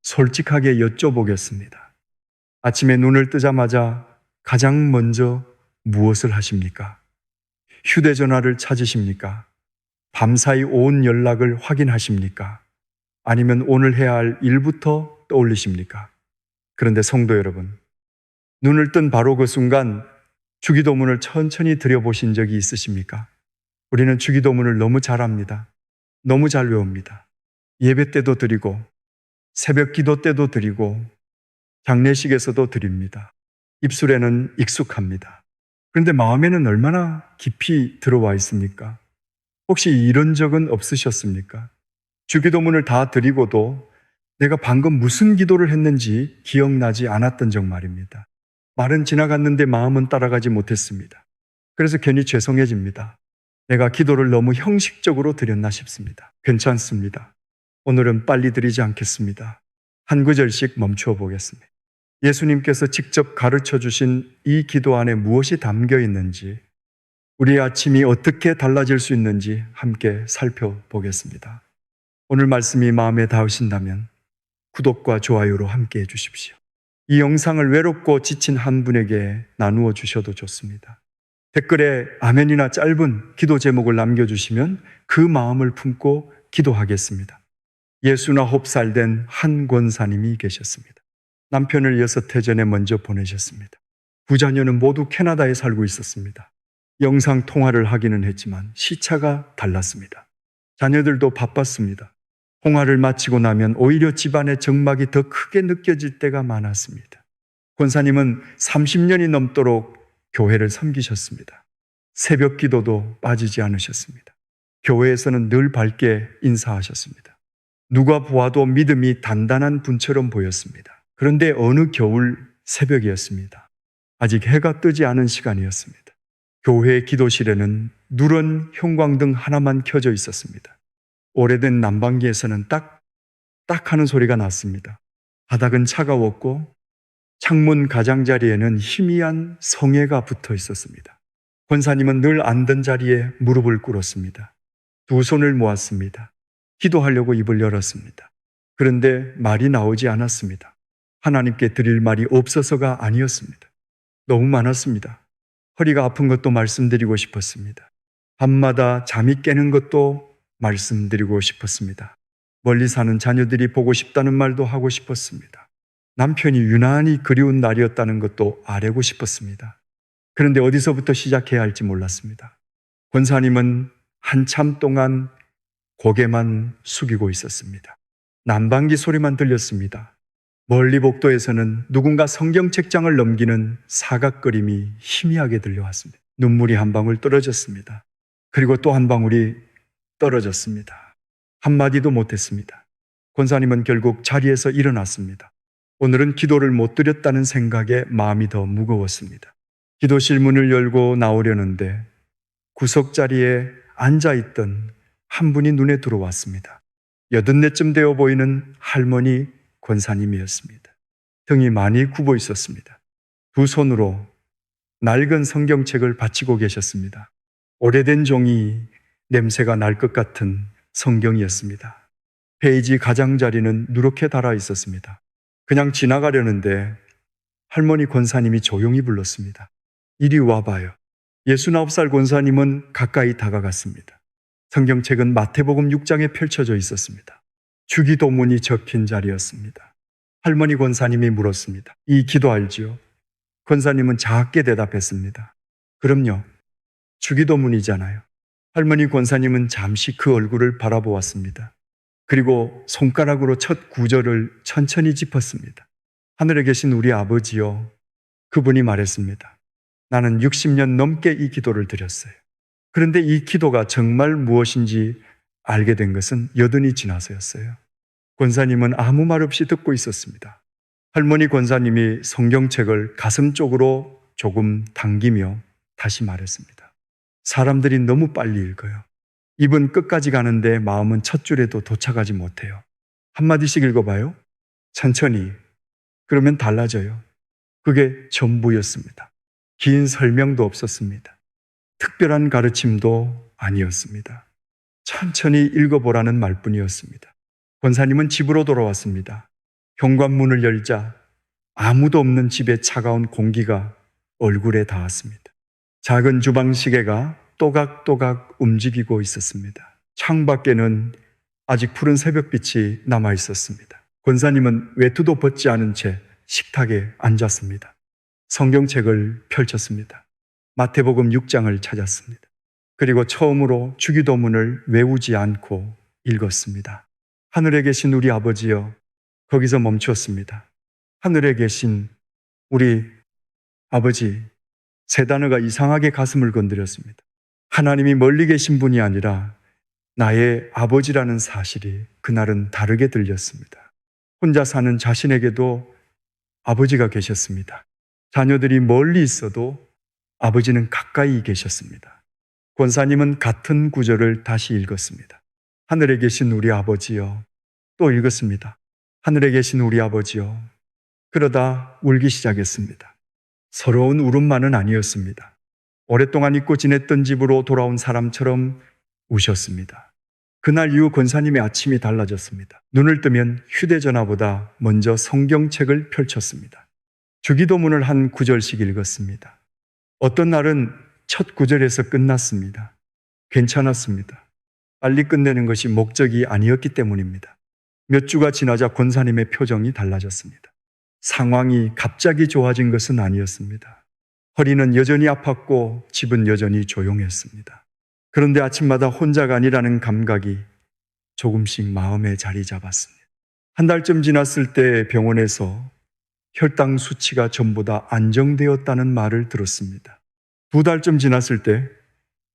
솔직하게 여쭤보겠습니다. 아침에 눈을 뜨자마자 가장 먼저 무엇을 하십니까? 휴대전화를 찾으십니까? 밤사이 온 연락을 확인하십니까? 아니면 오늘 해야 할 일부터 떠올리십니까? 그런데 성도 여러분, 눈을 뜬 바로 그 순간 주기도문을 천천히 들여보신 적이 있으십니까? 우리는 주기도문을 너무 잘 압니다. 너무 잘 외웁니다. 예배 때도 드리고 새벽 기도 때도 드리고 장례식에서도 드립니다. 입술에는 익숙합니다. 그런데 마음에는 얼마나 깊이 들어와 있습니까? 혹시 이런 적은 없으셨습니까? 주기도문을 다 드리고도 내가 방금 무슨 기도를 했는지 기억나지 않았던 적 말입니다. 말은 지나갔는데 마음은 따라가지 못했습니다. 그래서 괜히 죄송해집니다. 내가 기도를 너무 형식적으로 드렸나 싶습니다. 괜찮습니다. 오늘은 빨리 드리지 않겠습니다. 한 구절씩 멈추어 보겠습니다. 예수님께서 직접 가르쳐 주신 이 기도 안에 무엇이 담겨 있는지, 우리의 아침이 어떻게 달라질 수 있는지 함께 살펴보겠습니다. 오늘 말씀이 마음에 닿으신다면 구독과 좋아요로 함께 해주십시오. 이 영상을 외롭고 지친 한 분에게 나누어 주셔도 좋습니다. 댓글에 아멘이나 짧은 기도 제목을 남겨주시면 그 마음을 품고 기도하겠습니다. 69살 된 한 권사님이 계셨습니다. 남편을 6해 전에 먼저 보내셨습니다. 부자녀는 모두 캐나다에 살고 있었습니다. 영상 통화를 하기는 했지만 시차가 달랐습니다. 자녀들도 바빴습니다. 통화를 마치고 나면 오히려 집안의 정막이 더 크게 느껴질 때가 많았습니다. 권사님은 30년이 넘도록 교회를 섬기셨습니다. 새벽 기도도 빠지지 않으셨습니다. 교회에서는 늘 밝게 인사하셨습니다. 누가 보아도 믿음이 단단한 분처럼 보였습니다. 그런데 어느 겨울 새벽이었습니다. 아직 해가 뜨지 않은 시간이었습니다. 교회 기도실에는 누런 형광등 하나만 켜져 있었습니다. 오래된 난방기에서는 딱 하는 소리가 났습니다. 바닥은 차가웠고 창문 가장자리에는 희미한 성에가 붙어 있었습니다. 권사님은 늘 앉던 자리에 무릎을 꿇었습니다. 두 손을 모았습니다. 기도하려고 입을 열었습니다. 그런데 말이 나오지 않았습니다. 하나님께 드릴 말이 없어서가 아니었습니다. 너무 많았습니다. 허리가 아픈 것도 말씀드리고 싶었습니다. 밤마다 잠이 깨는 것도 말씀드리고 싶었습니다. 멀리 사는 자녀들이 보고 싶다는 말도 하고 싶었습니다. 남편이 유난히 그리운 날이었다는 것도 아뢰고 싶었습니다. 그런데 어디서부터 시작해야 할지 몰랐습니다. 권사님은 한참 동안 고개만 숙이고 있었습니다. 난방기 소리만 들렸습니다. 멀리 복도에서는 누군가 성경책장을 넘기는 사각거림이 희미하게 들려왔습니다. 눈물이 한 방울 떨어졌습니다. 그리고 또 한 방울이 떨어졌습니다. 한마디도 못했습니다. 권사님은 결국 자리에서 일어났습니다. 오늘은 기도를 못 드렸다는 생각에 마음이 더 무거웠습니다. 기도실 문을 열고 나오려는데 구석자리에 앉아있던 한 분이 눈에 들어왔습니다. 84쯤 되어 보이는 할머니 권사님이었습니다. 등이 많이 굽어 있었습니다. 두 손으로 낡은 성경책을 받치고 계셨습니다. 오래된 종이 냄새가 날 것 같은 성경이었습니다. 페이지 가장자리는 누렇게 달아 있었습니다. 그냥 지나가려는데 할머니 권사님이 조용히 불렀습니다. 이리 와봐요. 69살 권사님은 가까이 다가갔습니다. 성경책은 마태복음 6장에 펼쳐져 있었습니다. 주기도문이 적힌 자리였습니다. 할머니 권사님이 물었습니다. 이 기도 알지요? 권사님은 작게 대답했습니다. 그럼요. 주기도문이잖아요. 할머니 권사님은 잠시 그 얼굴을 바라보았습니다. 그리고 손가락으로 첫 구절을 천천히 짚었습니다. 하늘에 계신 우리 아버지요. 그분이 말했습니다. 나는 60년 넘게 이 기도를 드렸어요. 그런데 이 기도가 정말 무엇인지 알게 된 것은 여든이 지나서였어요. 권사님은 아무 말 없이 듣고 있었습니다. 할머니 권사님이 성경책을 가슴 쪽으로 조금 당기며 다시 말했습니다. 사람들이 너무 빨리 읽어요. 입은 끝까지 가는데 마음은 첫 줄에도 도착하지 못해요. 한마디씩 읽어봐요. 천천히. 그러면 달라져요. 그게 전부였습니다. 긴 설명도 없었습니다. 특별한 가르침도 아니었습니다. 천천히 읽어보라는 말뿐이었습니다. 권사님은 집으로 돌아왔습니다. 현관문을 열자 아무도 없는 집에 차가운 공기가 얼굴에 닿았습니다. 작은 주방 시계가 또각또각 움직이고 있었습니다. 창밖에는 아직 푸른 새벽빛이 남아 있었습니다. 권사님은 외투도 벗지 않은 채 식탁에 앉았습니다. 성경책을 펼쳤습니다. 마태복음 6장을 찾았습니다. 그리고 처음으로 주기도문을 외우지 않고 읽었습니다. 하늘에 계신 우리 아버지여, 거기서 멈추었습니다. 하늘에 계신 우리 아버지, 세 단어가 이상하게 가슴을 건드렸습니다. 하나님이 멀리 계신 분이 아니라 나의 아버지라는 사실이 그날은 다르게 들렸습니다. 혼자 사는 자신에게도 아버지가 계셨습니다. 자녀들이 멀리 있어도 아버지는 가까이 계셨습니다. 권사님은 같은 구절을 다시 읽었습니다. 하늘에 계신 우리 아버지여. 또 읽었습니다. 하늘에 계신 우리 아버지여. 그러다 울기 시작했습니다. 서러운 울음만은 아니었습니다. 오랫동안 잊고 지냈던 집으로 돌아온 사람처럼 우셨습니다. 그날 이후 권사님의 아침이 달라졌습니다. 눈을 뜨면 휴대전화보다 먼저 성경책을 펼쳤습니다. 주기도문을 한 구절씩 읽었습니다. 어떤 날은 첫 구절에서 끝났습니다. 괜찮았습니다. 빨리 끝내는 것이 목적이 아니었기 때문입니다. 몇 주가 지나자 권사님의 표정이 달라졌습니다. 상황이 갑자기 좋아진 것은 아니었습니다. 허리는 여전히 아팠고 집은 여전히 조용했습니다. 그런데 아침마다 혼자가 아니라는 감각이 조금씩 마음에 자리 잡았습니다. 한 달쯤 지났을 때 병원에서 혈당 수치가 전부 다 안정되었다는 말을 들었습니다. 2달쯤 지났을 때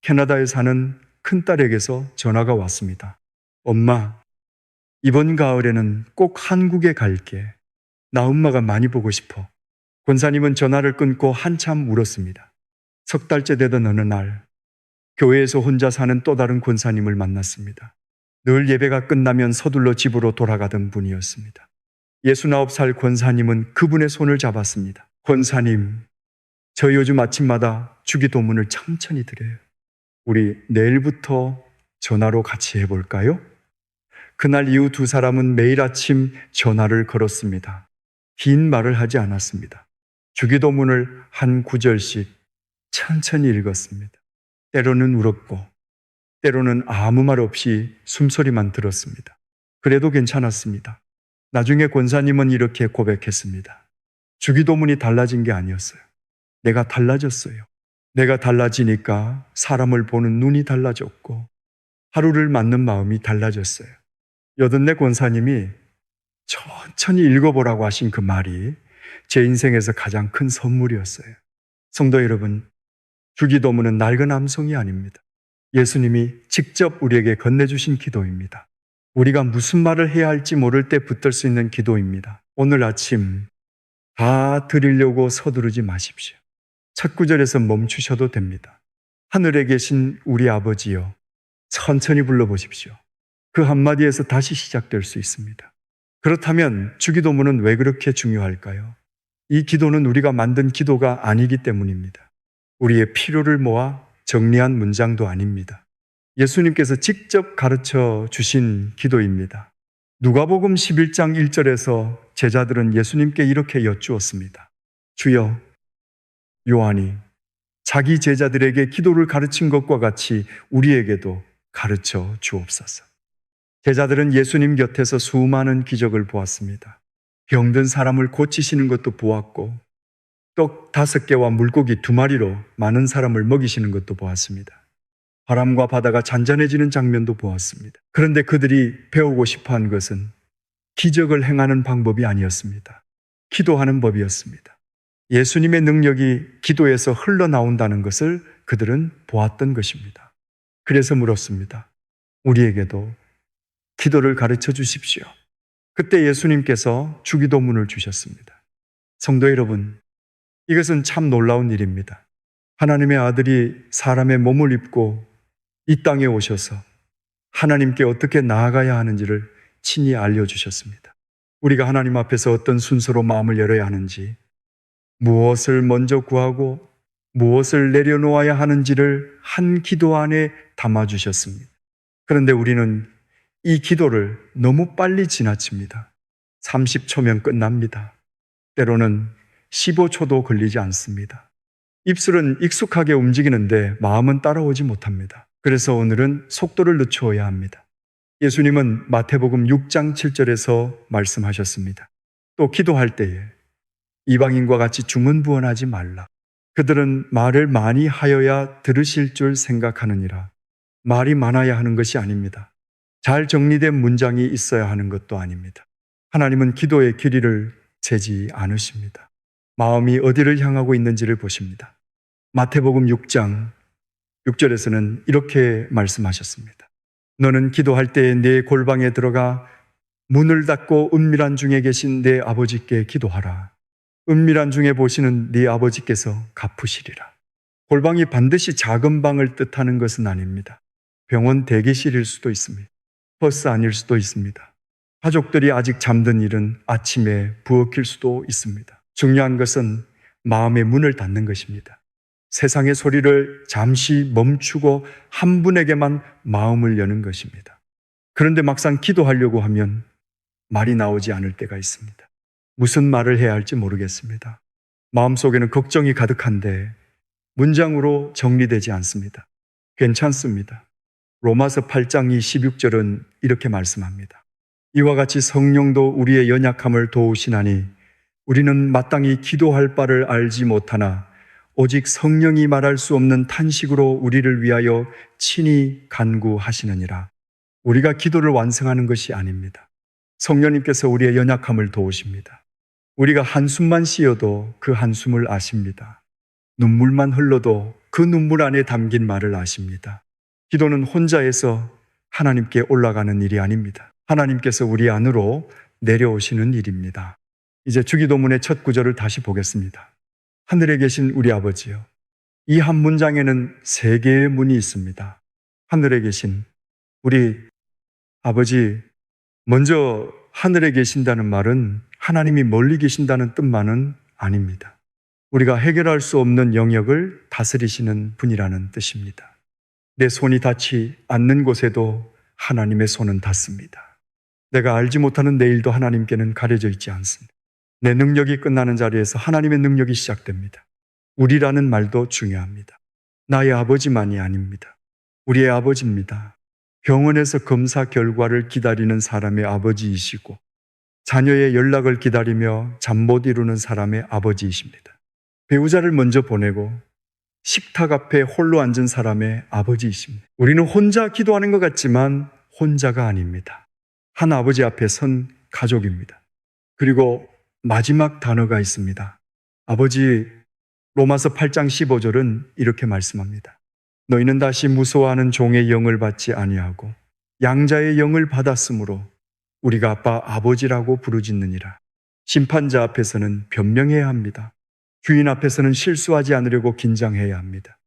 캐나다에 사는 큰딸에게서 전화가 왔습니다. 엄마, 이번 가을에는 꼭 한국에 갈게. 나 엄마가 많이 보고 싶어. 권사님은 전화를 끊고 한참 울었습니다. 3달째 되던 어느 날 교회에서 혼자 사는 또 다른 권사님을 만났습니다. 늘 예배가 끝나면 서둘러 집으로 돌아가던 분이었습니다. 69살 권사님은 그분의 손을 잡았습니다. 권사님, 저 요즘 아침마다 주기도문을 천천히 드려요. 우리 내일부터 전화로 같이 해볼까요? 그날 이후 두 사람은 매일 아침 전화를 걸었습니다. 긴 말을 하지 않았습니다. 주기도문을 한 구절씩 천천히 읽었습니다. 때로는 울었고 때로는 아무 말 없이 숨소리만 들었습니다. 그래도 괜찮았습니다. 나중에 권사님은 이렇게 고백했습니다. 주기도문이 달라진 게 아니었어요. 내가 달라졌어요. 내가 달라지니까 사람을 보는 눈이 달라졌고 하루를 맞는 마음이 달라졌어요. 84 권사님이 천천히 읽어보라고 하신 그 말이 제 인생에서 가장 큰 선물이었어요. 성도 여러분, 주기도문은 낡은 암송이 아닙니다. 예수님이 직접 우리에게 건네주신 기도입니다. 우리가 무슨 말을 해야 할지 모를 때 붙들 수 있는 기도입니다. 오늘 아침 다 드리려고 서두르지 마십시오. 첫 구절에서 멈추셔도 됩니다. 하늘에 계신 우리 아버지여, 천천히 불러보십시오. 그 한마디에서 다시 시작될 수 있습니다. 그렇다면 주기도문은 왜 그렇게 중요할까요? 이 기도는 우리가 만든 기도가 아니기 때문입니다. 우리의 필요를 모아 정리한 문장도 아닙니다. 예수님께서 직접 가르쳐 주신 기도입니다. 누가복음 11장 1절에서 제자들은 예수님께 이렇게 여쭈었습니다. 주여, 요한이 자기 제자들에게 기도를 가르친 것과 같이 우리에게도 가르쳐 주옵소서. 제자들은 예수님 곁에서 수많은 기적을 보았습니다. 병든 사람을 고치시는 것도 보았고 떡 5개와 물고기 2마리로 많은 사람을 먹이시는 것도 보았습니다. 바람과 바다가 잔잔해지는 장면도 보았습니다. 그런데 그들이 배우고 싶어한 것은 기적을 행하는 방법이 아니었습니다. 기도하는 법이었습니다. 예수님의 능력이 기도에서 흘러나온다는 것을 그들은 보았던 것입니다. 그래서 물었습니다. 우리에게도 기도를 가르쳐 주십시오. 그때 예수님께서 주기도문을 주셨습니다. 성도 여러분, 이것은 참 놀라운 일입니다. 하나님의 아들이 사람의 몸을 입고 이 땅에 오셔서 하나님께 어떻게 나아가야 하는지를 친히 알려주셨습니다. 우리가 하나님 앞에서 어떤 순서로 마음을 열어야 하는지, 무엇을 먼저 구하고 무엇을 내려놓아야 하는지를 한 기도 안에 담아주셨습니다. 그런데 우리는 이 기도를 너무 빨리 지나칩니다. 30초면 끝납니다. 때로는 15초도 걸리지 않습니다. 입술은 익숙하게 움직이는데 마음은 따라오지 못합니다. 그래서 오늘은 속도를 늦추어야 합니다. 예수님은 마태복음 6장 7절에서 말씀하셨습니다. 또 기도할 때에 이방인과 같이 중언부언하지 말라. 그들은 말을 많이 하여야 들으실 줄 생각하느니라. 말이 많아야 하는 것이 아닙니다. 잘 정리된 문장이 있어야 하는 것도 아닙니다. 하나님은 기도의 길이를 재지 않으십니다. 마음이 어디를 향하고 있는지를 보십니다. 마태복음 6장 6절에서는 이렇게 말씀하셨습니다. 너는 기도할 때에 내 골방에 들어가 문을 닫고 은밀한 중에 계신 내 아버지께 기도하라. 은밀한 중에 보시는 네 아버지께서 갚으시리라. 골방이 반드시 작은 방을 뜻하는 것은 아닙니다. 병원 대기실일 수도 있습니다. 버스 아닐 수도 있습니다. 가족들이 아직 잠든 일은 아침에 부엌일 수도 있습니다. 중요한 것은 마음의 문을 닫는 것입니다. 세상의 소리를 잠시 멈추고 한 분에게만 마음을 여는 것입니다. 그런데 막상 기도하려고 하면 말이 나오지 않을 때가 있습니다. 무슨 말을 해야 할지 모르겠습니다. 마음속에는 걱정이 가득한데 문장으로 정리되지 않습니다. 괜찮습니다. 로마서 8장 26절은 이렇게 말씀합니다. 이와 같이 성령도 우리의 연약함을 도우시나니 우리는 마땅히 기도할 바를 알지 못하나 오직 성령이 말할 수 없는 탄식으로 우리를 위하여 친히 간구하시느니라. 우리가 기도를 완성하는 것이 아닙니다. 성령님께서 우리의 연약함을 도우십니다. 우리가 한숨만 쉬어도 그 한숨을 아십니다. 눈물만 흘러도 그 눈물 안에 담긴 말을 아십니다. 기도는 혼자해서 하나님께 올라가는 일이 아닙니다. 하나님께서 우리 안으로 내려오시는 일입니다. 이제 주기도문의 첫 구절을 다시 보겠습니다. 하늘에 계신 우리 아버지요. 이 한 문장에는 3개의 문이 있습니다. 하늘에 계신 우리 아버지, 먼저 하늘에 계신다는 말은 하나님이 멀리 계신다는 뜻만은 아닙니다. 우리가 해결할 수 없는 영역을 다스리시는 분이라는 뜻입니다. 내 손이 닿지 않는 곳에도 하나님의 손은 닿습니다. 내가 알지 못하는 내일도 하나님께는 가려져 있지 않습니다. 내 능력이 끝나는 자리에서 하나님의 능력이 시작됩니다. 우리라는 말도 중요합니다. 나의 아버지만이 아닙니다. 우리의 아버지입니다. 병원에서 검사 결과를 기다리는 사람의 아버지이시고 자녀의 연락을 기다리며 잠 못 이루는 사람의 아버지이십니다. 배우자를 먼저 보내고 식탁 앞에 홀로 앉은 사람의 아버지이십니다. 우리는 혼자 기도하는 것 같지만 혼자가 아닙니다. 한 아버지 앞에 선 가족입니다. 그리고 마지막 단어가 있습니다. 아버지, 로마서 8장 15절은 이렇게 말씀합니다. 너희는 다시 무서워하는 종의 영을 받지 아니하고 양자의 영을 받았으므로 우리가 아빠 아버지라고 부르짖느니라. 심판자 앞에서는 변명해야 합니다. 주인 앞에서는 실수하지 않으려고 긴장해야 합니다.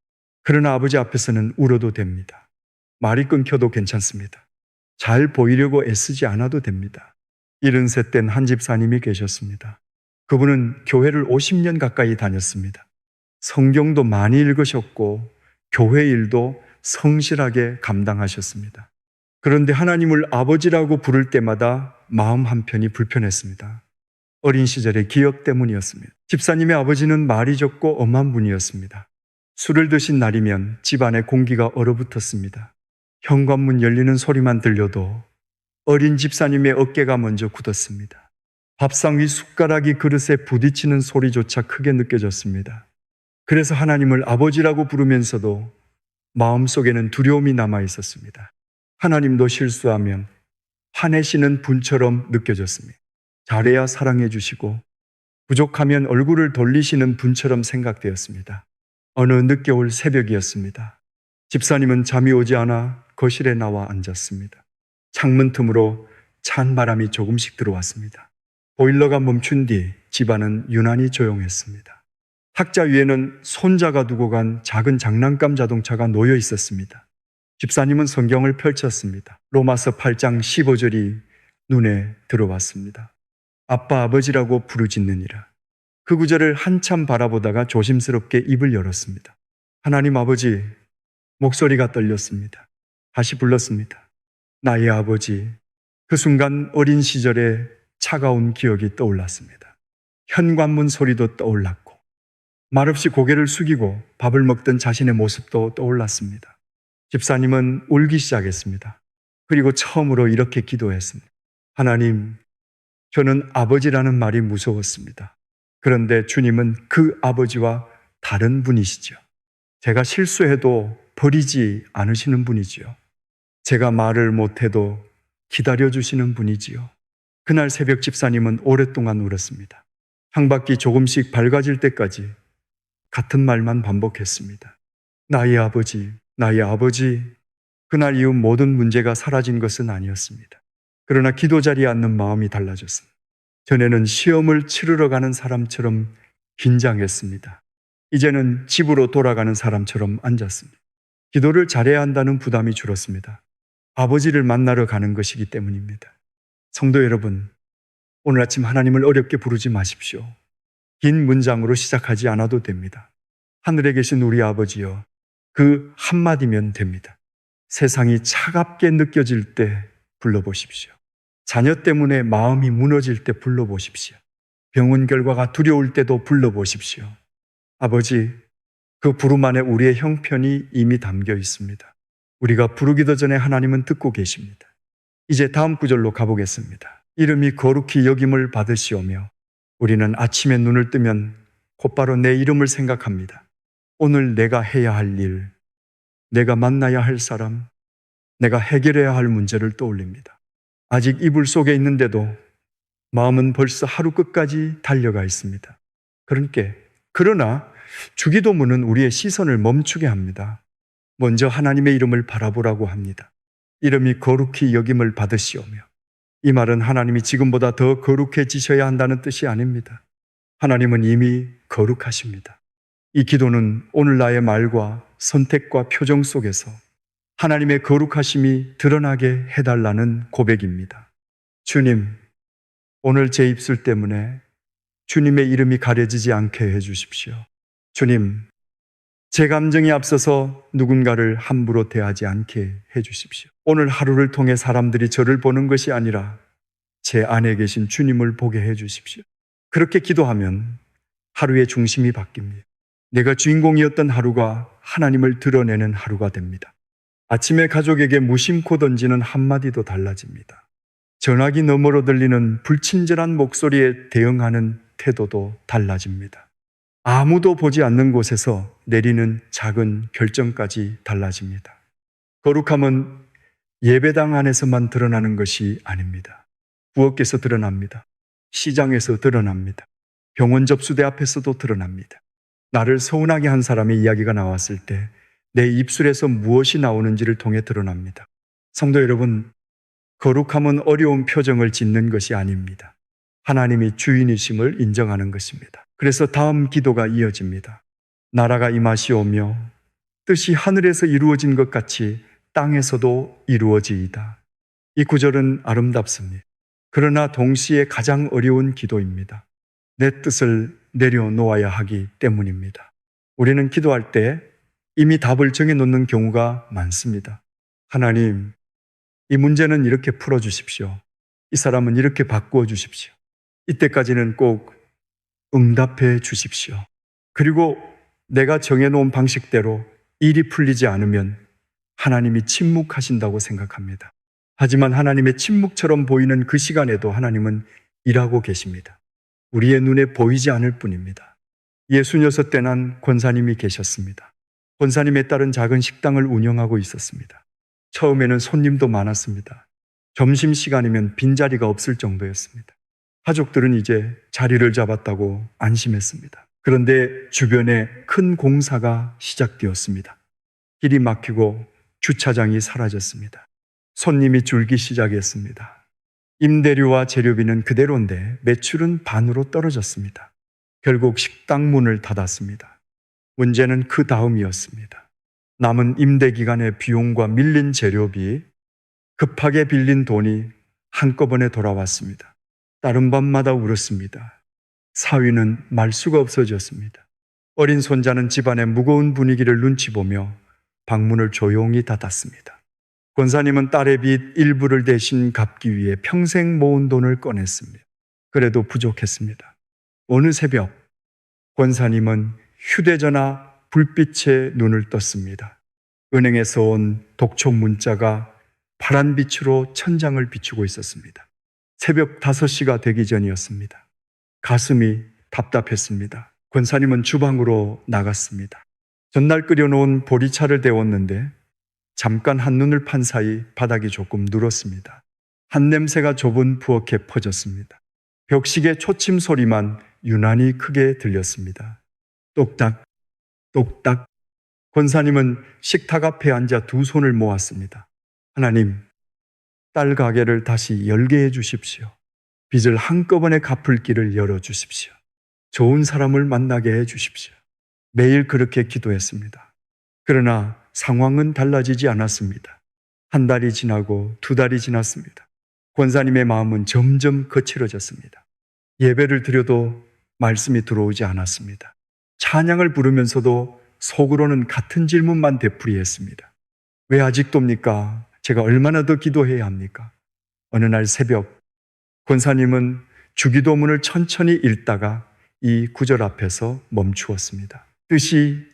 그러나 아버지 앞에서는 울어도 됩니다. 말이 끊겨도 괜찮습니다. 잘 보이려고 애쓰지 않아도 됩니다. 73된 한 집사님이 계셨습니다. 그분은 교회를 50년 가까이 다녔습니다. 성경도 많이 읽으셨고 교회 일도 성실하게 감당하셨습니다. 그런데 하나님을 아버지라고 부를 때마다 마음 한편이 불편했습니다. 어린 시절의 기억 때문이었습니다. 집사님의 아버지는 말이 적고 엄한 분이었습니다. 술을 드신 날이면 집안에 공기가 얼어붙었습니다. 현관문 열리는 소리만 들려도 어린 집사님의 어깨가 먼저 굳었습니다. 밥상 위 숟가락이 그릇에 부딪히는 소리조차 크게 느껴졌습니다. 그래서 하나님을 아버지라고 부르면서도 마음속에는 두려움이 남아 있었습니다. 하나님도 실수하면 화내시는 분처럼 느껴졌습니다. 잘해야 사랑해 주시고 부족하면 얼굴을 돌리시는 분처럼 생각되었습니다. 어느 늦겨울 새벽이었습니다. 집사님은 잠이 오지 않아 거실에 나와 앉았습니다. 창문 틈으로 찬 바람이 조금씩 들어왔습니다. 보일러가 멈춘 뒤 집안은 유난히 조용했습니다. 탁자 위에는 손자가 두고 간 작은 장난감 자동차가 놓여 있었습니다. 집사님은 성경을 펼쳤습니다. 로마서 8장 15절이 눈에 들어왔습니다. 아빠 아버지라고 부르짖느니라. 그 구절을 한참 바라보다가 조심스럽게 입을 열었습니다. 하나님 아버지, 목소리가 떨렸습니다. 다시 불렀습니다. 나의 아버지. 그 순간 어린 시절에 차가운 기억이 떠올랐습니다. 현관문 소리도 떠올랐고 말없이 고개를 숙이고 밥을 먹던 자신의 모습도 떠올랐습니다. 집사님은 울기 시작했습니다. 그리고 처음으로 이렇게 기도했습니다. 하나님, 저는 아버지라는 말이 무서웠습니다. 그런데 주님은 그 아버지와 다른 분이시죠. 제가 실수해도 버리지 않으시는 분이지요. 제가 말을 못해도 기다려주시는 분이지요. 그날 새벽 집사님은 오랫동안 울었습니다. 창밖이 조금씩 밝아질 때까지 같은 말만 반복했습니다. 나의 아버지, 나의 아버지. 그날 이후 모든 문제가 사라진 것은 아니었습니다. 그러나 기도 자리에 앉는 마음이 달라졌습니다. 전에는 시험을 치르러 가는 사람처럼 긴장했습니다. 이제는 집으로 돌아가는 사람처럼 앉았습니다. 기도를 잘해야 한다는 부담이 줄었습니다. 아버지를 만나러 가는 것이기 때문입니다. 성도 여러분, 오늘 아침 하나님을 어렵게 부르지 마십시오. 긴 문장으로 시작하지 않아도 됩니다. 하늘에 계신 우리 아버지여, 그 한마디면 됩니다. 세상이 차갑게 느껴질 때 불러보십시오. 자녀 때문에 마음이 무너질 때 불러보십시오. 병원 결과가 두려울 때도 불러보십시오. 아버지, 그 부름 안에 우리의 형편이 이미 담겨 있습니다. 우리가 부르기도 전에 하나님은 듣고 계십니다. 이제 다음 구절로 가보겠습니다. 이름이 거룩히 여김을 받으시오며, 우리는 아침에 눈을 뜨면 곧바로 내 이름을 생각합니다. 오늘 내가 해야 할 일, 내가 만나야 할 사람, 내가 해결해야 할 문제를 떠올립니다. 아직 이불 속에 있는데도 마음은 벌써 하루 끝까지 달려가 있습니다. 그러나 주기도문은 우리의 시선을 멈추게 합니다. 먼저 하나님의 이름을 바라보라고 합니다. 이름이 거룩히 여김을 받으시오며, 이 말은 하나님이 지금보다 더 거룩해지셔야 한다는 뜻이 아닙니다. 하나님은 이미 거룩하십니다. 이 기도는 오늘 나의 말과 선택과 표정 속에서 하나님의 거룩하심이 드러나게 해달라는 고백입니다. 주님, 오늘 제 입술 때문에 주님의 이름이 가려지지 않게 해주십시오. 주님, 제 감정이 앞서서 누군가를 함부로 대하지 않게 해주십시오. 오늘 하루를 통해 사람들이 저를 보는 것이 아니라 제 안에 계신 주님을 보게 해주십시오. 그렇게 기도하면 하루의 중심이 바뀝니다. 내가 주인공이었던 하루가 하나님을 드러내는 하루가 됩니다. 아침에 가족에게 무심코 던지는 한마디도 달라집니다. 전화기 너머로 들리는 불친절한 목소리에 대응하는 태도도 달라집니다. 아무도 보지 않는 곳에서 내리는 작은 결정까지 달라집니다. 거룩함은 예배당 안에서만 드러나는 것이 아닙니다. 부엌에서 드러납니다. 시장에서 드러납니다. 병원 접수대 앞에서도 드러납니다. 나를 서운하게 한 사람의 이야기가 나왔을 때 내 입술에서 무엇이 나오는지를 통해 드러납니다. 성도 여러분, 거룩함은 어려운 표정을 짓는 것이 아닙니다. 하나님이 주인이심을 인정하는 것입니다. 그래서 다음 기도가 이어집니다. 나라가 임하시오며 뜻이 하늘에서 이루어진 것 같이 땅에서도 이루어지이다. 이 구절은 아름답습니다. 그러나 동시에 가장 어려운 기도입니다. 내 뜻을 내려놓아야 하기 때문입니다. 우리는 기도할 때 이미 답을 정해놓는 경우가 많습니다. 하나님, 이 문제는 이렇게 풀어주십시오. 이 사람은 이렇게 바꾸어 주십시오. 이때까지는 꼭 응답해 주십시오. 그리고 내가 정해놓은 방식대로 일이 풀리지 않으면 하나님이 침묵하신다고 생각합니다. 하지만 하나님의 침묵처럼 보이는 그 시간에도 하나님은 일하고 계십니다. 우리의 눈에 보이지 않을 뿐입니다. 66대 난 권사님이 계셨습니다. 권사님에 따른 작은 식당을 운영하고 있었습니다. 처음에는 손님도 많았습니다. 점심시간이면 빈자리가 없을 정도였습니다. 가족들은 이제 자리를 잡았다고 안심했습니다. 그런데 주변에 큰 공사가 시작되었습니다. 길이 막히고 주차장이 사라졌습니다. 손님이 줄기 시작했습니다. 임대료와 재료비는 그대로인데 매출은 반으로 떨어졌습니다. 결국 식당 문을 닫았습니다. 문제는 그 다음이었습니다. 남은 임대 기간의 비용과 밀린 재료비, 급하게 빌린 돈이 한꺼번에 돌아왔습니다. 다른 밤마다 울었습니다. 사위는 말 수가 없어졌습니다. 어린 손자는 집안의 무거운 분위기를 눈치 보며 방문을 조용히 닫았습니다. 권사님은 딸의 빚 일부를 대신 갚기 위해 평생 모은 돈을 꺼냈습니다. 그래도 부족했습니다. 어느 새벽 권사님은 휴대전화 불빛에 눈을 떴습니다. 은행에서 온 독촉 문자가 파란 빛으로 천장을 비추고 있었습니다. 새벽 5시가 되기 전이었습니다. 가슴이 답답했습니다. 권사님은 주방으로 나갔습니다. 전날 끓여놓은 보리차를 데웠는데 잠깐 한눈을 판 사이 바닥이 조금 눌었습니다. 한 냄새가 좁은 부엌에 퍼졌습니다. 벽시계 초침 소리만 유난히 크게 들렸습니다. 똑딱, 똑딱. 권사님은 식탁 앞에 앉아 두 손을 모았습니다. 하나님, 딸 가게를 다시 열게 해 주십시오. 빚을 한꺼번에 갚을 길을 열어주십시오. 좋은 사람을 만나게 해 주십시오. 매일 그렇게 기도했습니다. 그러나 상황은 달라지지 않았습니다. 한 달이 지나고 2달이 지났습니다. 권사님의 마음은 점점 거칠어졌습니다. 예배를 드려도 말씀이 들어오지 않았습니다. 찬양을 부르면서도 속으로는 같은 질문만 되풀이했습니다. 왜 아직도입니까? 제가 얼마나 더 기도해야 합니까? 어느 날 새벽 권사님은 주기도문을 천천히 읽다가 이 구절 앞에서 멈추었습니다. 뜻이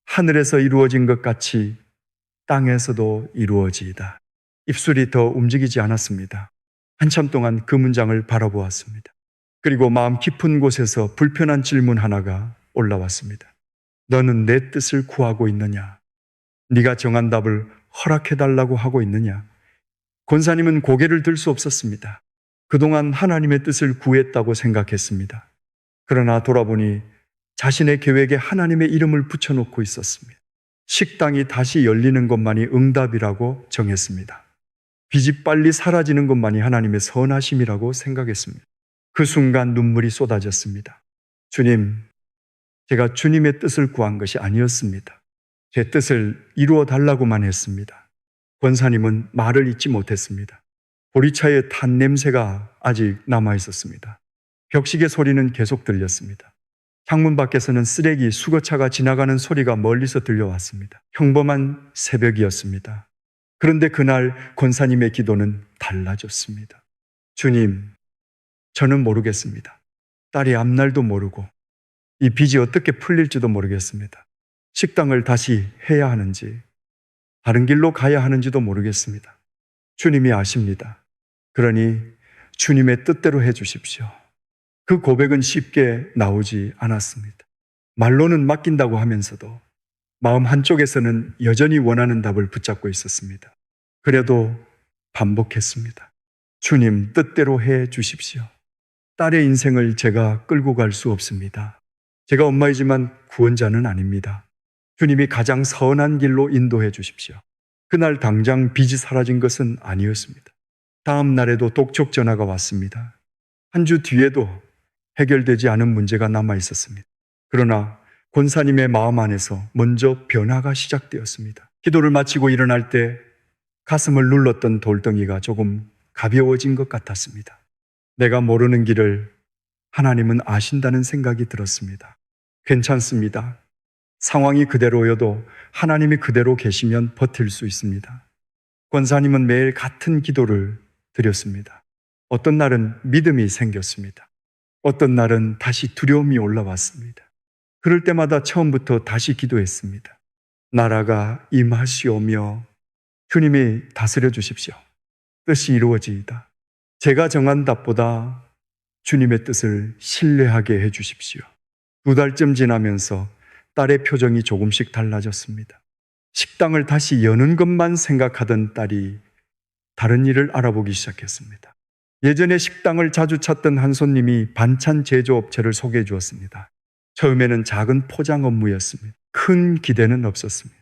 하늘에서 이루어진 것 같이 땅에서도 이루어지이다. 입술이 더 움직이지 않았습니다. 한참 동안 그 문장을 바라보았습니다. 그리고 마음 깊은 곳에서 불편한 질문 하나가 올라왔습니다. 너는 내 뜻을 구하고 있느냐? 네가 정한 답을 허락해달라고 하고 있느냐? 권사님은 고개를 들 수 없었습니다. 그동안 하나님의 뜻을 구했다고 생각했습니다. 그러나 돌아보니 자신의 계획에 하나님의 이름을 붙여놓고 있었습니다. 식당이 다시 열리는 것만이 응답이라고 정했습니다. 빚이 빨리 사라지는 것만이 하나님의 선하심이라고 생각했습니다. 그 순간 눈물이 쏟아졌습니다. 주님, 제가 주님의 뜻을 구한 것이 아니었습니다. 제 뜻을 이루어 달라고만 했습니다. 권사님은 말을 잇지 못했습니다. 보리차의 탄 냄새가 아직 남아 있었습니다. 벽시계 소리는 계속 들렸습니다. 창문 밖에서는 쓰레기, 수거차가 지나가는 소리가 멀리서 들려왔습니다. 평범한 새벽이었습니다. 그런데 그날 권사님의 기도는 달라졌습니다. 주님, 저는 모르겠습니다. 딸이 앞날도 모르고 이 빚이 어떻게 풀릴지도 모르겠습니다. 식당을 다시 해야 하는지 다른 길로 가야 하는지도 모르겠습니다. 주님이 아십니다. 그러니 주님의 뜻대로 해 주십시오. 그 고백은 쉽게 나오지 않았습니다. 말로는 맡긴다고 하면서도 마음 한쪽에서는 여전히 원하는 답을 붙잡고 있었습니다. 그래도 반복했습니다. 주님 뜻대로 해 주십시오. 딸의 인생을 제가 끌고 갈 수 없습니다. 제가 엄마이지만 구원자는 아닙니다. 주님이 가장 선한 길로 인도해 주십시오. 그날 당장 빚이 사라진 것은 아니었습니다. 다음 날에도 독촉 전화가 왔습니다. 한 주 뒤에도 해결되지 않은 문제가 남아 있었습니다. 그러나 권사님의 마음 안에서 먼저 변화가 시작되었습니다. 기도를 마치고 일어날 때 가슴을 눌렀던 돌덩이가 조금 가벼워진 것 같았습니다. 내가 모르는 길을 하나님은 아신다는 생각이 들었습니다. 괜찮습니다. 상황이 그대로여도 하나님이 그대로 계시면 버틸 수 있습니다. 권사님은 매일 같은 기도를 드렸습니다. 어떤 날은 믿음이 생겼습니다. 어떤 날은 다시 두려움이 올라왔습니다. 그럴 때마다 처음부터 다시 기도했습니다. 나라가 임하시오며 주님이 다스려 주십시오. 뜻이 이루어지이다. 제가 정한 답보다 주님의 뜻을 신뢰하게 해 주십시오. 2달쯤 지나면서 딸의 표정이 조금씩 달라졌습니다. 식당을 다시 여는 것만 생각하던 딸이 다른 일을 알아보기 시작했습니다. 예전에 식당을 자주 찾던 한 손님이 반찬 제조업체를 소개해 주었습니다. 처음에는 작은 포장 업무였습니다. 큰 기대는 없었습니다.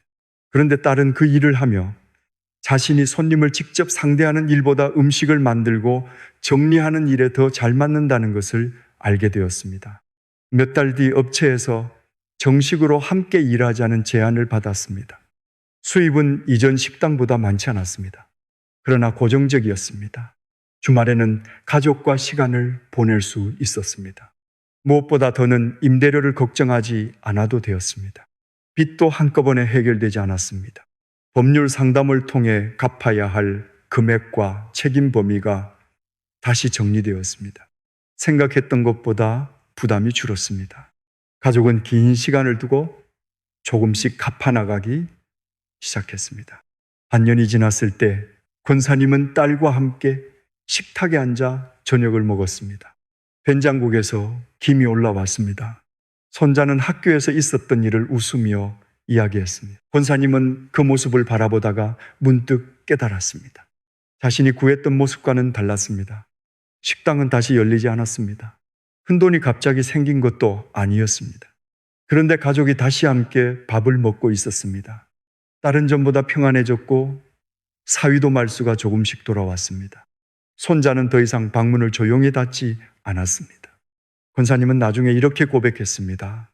그런데 딸은 그 일을 하며 자신이 손님을 직접 상대하는 일보다 음식을 만들고 정리하는 일에 더 잘 맞는다는 것을 알게 되었습니다. 몇 달 뒤 업체에서 정식으로 함께 일하자는 제안을 받았습니다. 수입은 이전 식당보다 많지 않았습니다. 그러나 고정적이었습니다. 주말에는 가족과 시간을 보낼 수 있었습니다. 무엇보다 더는 임대료를 걱정하지 않아도 되었습니다. 빚도 한꺼번에 해결되지 않았습니다. 법률 상담을 통해 갚아야 할 금액과 책임 범위가 다시 정리되었습니다. 생각했던 것보다 부담이 줄었습니다. 가족은 긴 시간을 두고 조금씩 갚아나가기 시작했습니다. 반년이 지났을 때 권사님은 딸과 함께 식탁에 앉아 저녁을 먹었습니다. 된장국에서 김이 올라왔습니다. 손자는 학교에서 있었던 일을 웃으며 이야기했습니다. 권사님은 그 모습을 바라보다가 문득 깨달았습니다. 자신이 구했던 모습과는 달랐습니다. 식당은 다시 열리지 않았습니다. 큰돈이 갑자기 생긴 것도 아니었습니다. 그런데 가족이 다시 함께 밥을 먹고 있었습니다. 딸은 전보다 평안해졌고 사위도 말수가 조금씩 돌아왔습니다. 손자는 더 이상 방문을 조용히 닫지 않았습니다. 권사님은 나중에 이렇게 고백했습니다.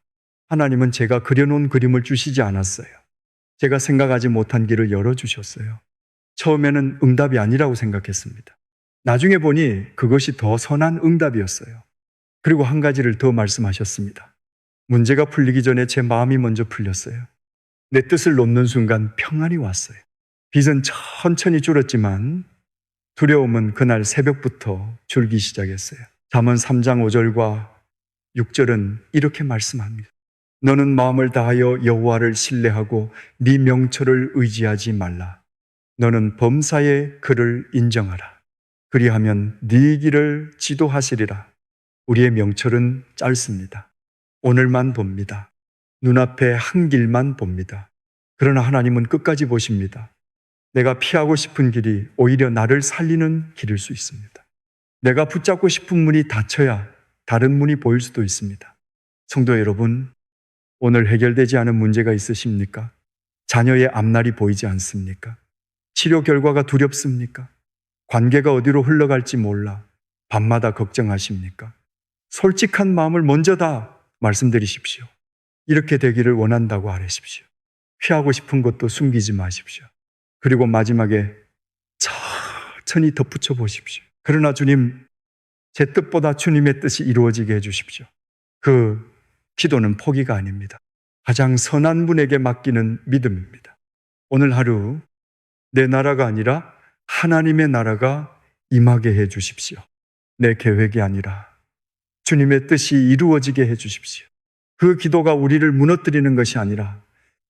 하나님은 제가 그려놓은 그림을 주시지 않았어요. 제가 생각하지 못한 길을 열어주셨어요. 처음에는 응답이 아니라고 생각했습니다. 나중에 보니 그것이 더 선한 응답이었어요. 그리고 한 가지를 더 말씀하셨습니다. 문제가 풀리기 전에 제 마음이 먼저 풀렸어요. 내 뜻을 놓는 순간 평안이 왔어요. 빚은 천천히 줄었지만 두려움은 그날 새벽부터 줄기 시작했어요. 잠언 3장 5절과 6절은 이렇게 말씀합니다. 너는 마음을 다하여 여호와를 신뢰하고 네 명철을 의지하지 말라. 너는 범사의 그를 인정하라. 그리하면 네 길을 지도하시리라. 우리의 명철은 짧습니다. 오늘만 봅니다. 눈앞에 한 길만 봅니다. 그러나 하나님은 끝까지 보십니다. 내가 피하고 싶은 길이 오히려 나를 살리는 길일 수 있습니다. 내가 붙잡고 싶은 문이 닫혀야 다른 문이 보일 수도 있습니다. 성도 여러분, 오늘 해결되지 않은 문제가 있으십니까? 자녀의 앞날이 보이지 않습니까? 치료 결과가 두렵습니까? 관계가 어디로 흘러갈지 몰라 밤마다 걱정하십니까? 솔직한 마음을 먼저 다 말씀드리십시오. 이렇게 되기를 원한다고 아뢰십시오. 피하고 싶은 것도 숨기지 마십시오. 그리고 마지막에 천천히 덧붙여 보십시오. 그러나 주님, 제 뜻보다 주님의 뜻이 이루어지게 해주십시오. 그 기도는 포기가 아닙니다. 가장 선한 분에게 맡기는 믿음입니다. 오늘 하루 내 나라가 아니라 하나님의 나라가 임하게 해 주십시오. 내 계획이 아니라 주님의 뜻이 이루어지게 해 주십시오. 그 기도가 우리를 무너뜨리는 것이 아니라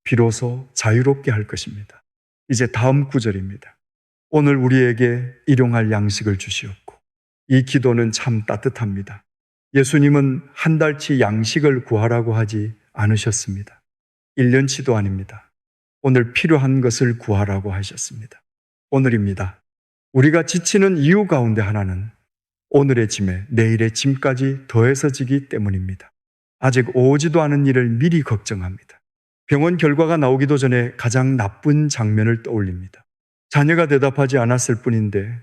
비로소 자유롭게 할 것입니다. 이제 다음 구절입니다. 오늘 우리에게 일용할 양식을 주시옵고. 이 기도는 참 따뜻합니다. 예수님은 한 달치 양식을 구하라고 하지 않으셨습니다. 1년치도 아닙니다. 오늘 필요한 것을 구하라고 하셨습니다. 오늘입니다. 우리가 지치는 이유 가운데 하나는 오늘의 짐에 내일의 짐까지 더해서 지기 때문입니다. 아직 오지도 않은 일을 미리 걱정합니다. 병원 결과가 나오기도 전에 가장 나쁜 장면을 떠올립니다. 자녀가 대답하지 않았을 뿐인데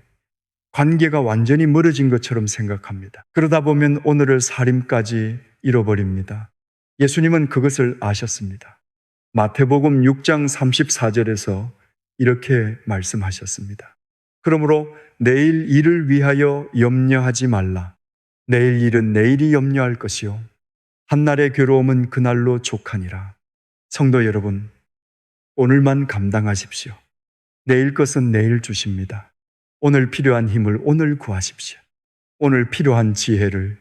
관계가 완전히 멀어진 것처럼 생각합니다. 그러다 보면 오늘의 살림까지 잃어버립니다. 예수님은 그것을 아셨습니다. 마태복음 6장 34절에서 이렇게 말씀하셨습니다. 그러므로 내일 일을 위하여 염려하지 말라. 내일 일은 내일이 염려할 것이요 한날의 괴로움은 그날로 족하니라. 성도 여러분, 오늘만 감당하십시오. 내일 것은 내일 주십니다. 오늘 필요한 힘을 오늘 구하십시오. 오늘 필요한 지혜를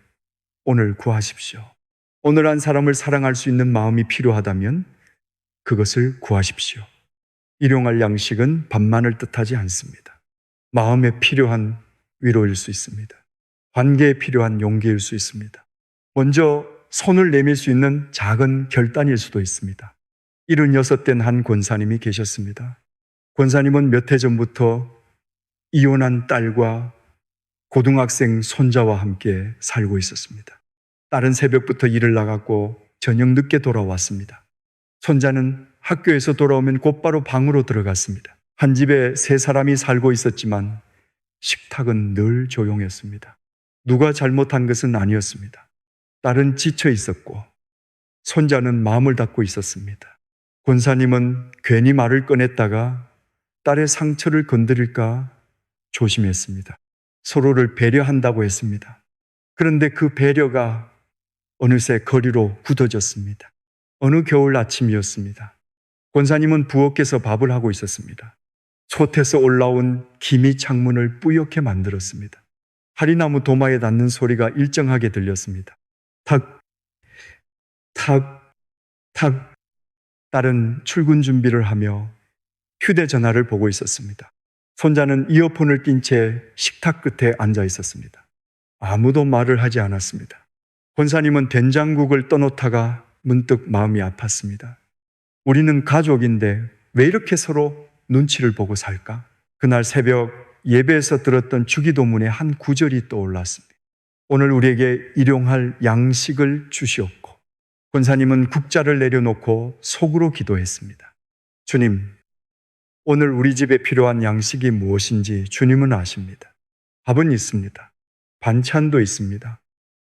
오늘 구하십시오. 오늘 한 사람을 사랑할 수 있는 마음이 필요하다면 그것을 구하십시오. 일용할 양식은 밥만을 뜻하지 않습니다. 마음에 필요한 위로일 수 있습니다. 관계에 필요한 용기일 수 있습니다. 먼저 손을 내밀 수 있는 작은 결단일 수도 있습니다. 76된 한 권사님이 계셨습니다. 권사님은 몇 해 전부터 이혼한 딸과 고등학생 손자와 함께 살고 있었습니다. 딸은 새벽부터 일을 나갔고 저녁 늦게 돌아왔습니다. 손자는 학교에서 돌아오면 곧바로 방으로 들어갔습니다. 한 집에 3사람이 살고 있었지만 식탁은 늘 조용했습니다. 누가 잘못한 것은 아니었습니다. 딸은 지쳐 있었고 손자는 마음을 닫고 있었습니다. 권사님은 괜히 말을 꺼냈다가 딸의 상처를 건드릴까 조심했습니다. 서로를 배려한다고 했습니다. 그런데 그 배려가 어느새 거리로 굳어졌습니다. 어느 겨울 아침이었습니다. 권사님은 부엌에서 밥을 하고 있었습니다. 솥에서 올라온 김이 창문을 뿌옇게 만들었습니다. 파리나무 도마에 닿는 소리가 일정하게 들렸습니다. 탁, 탁, 탁. 딸은 출근 준비를 하며 휴대전화를 보고 있었습니다. 손자는 이어폰을 낀 채 식탁 끝에 앉아 있었습니다. 아무도 말을 하지 않았습니다. 권사님은 된장국을 떠놓다가 문득 마음이 아팠습니다. 우리는 가족인데 왜 이렇게 서로 눈치를 보고 살까? 그날 새벽 예배에서 들었던 주기도문의 한 구절이 떠올랐습니다. 오늘 우리에게 일용할 양식을 주시옵고. 권사님은 국자를 내려놓고 속으로 기도했습니다. 주님, 오늘 우리 집에 필요한 양식이 무엇인지 주님은 아십니다. 밥은 있습니다. 반찬도 있습니다.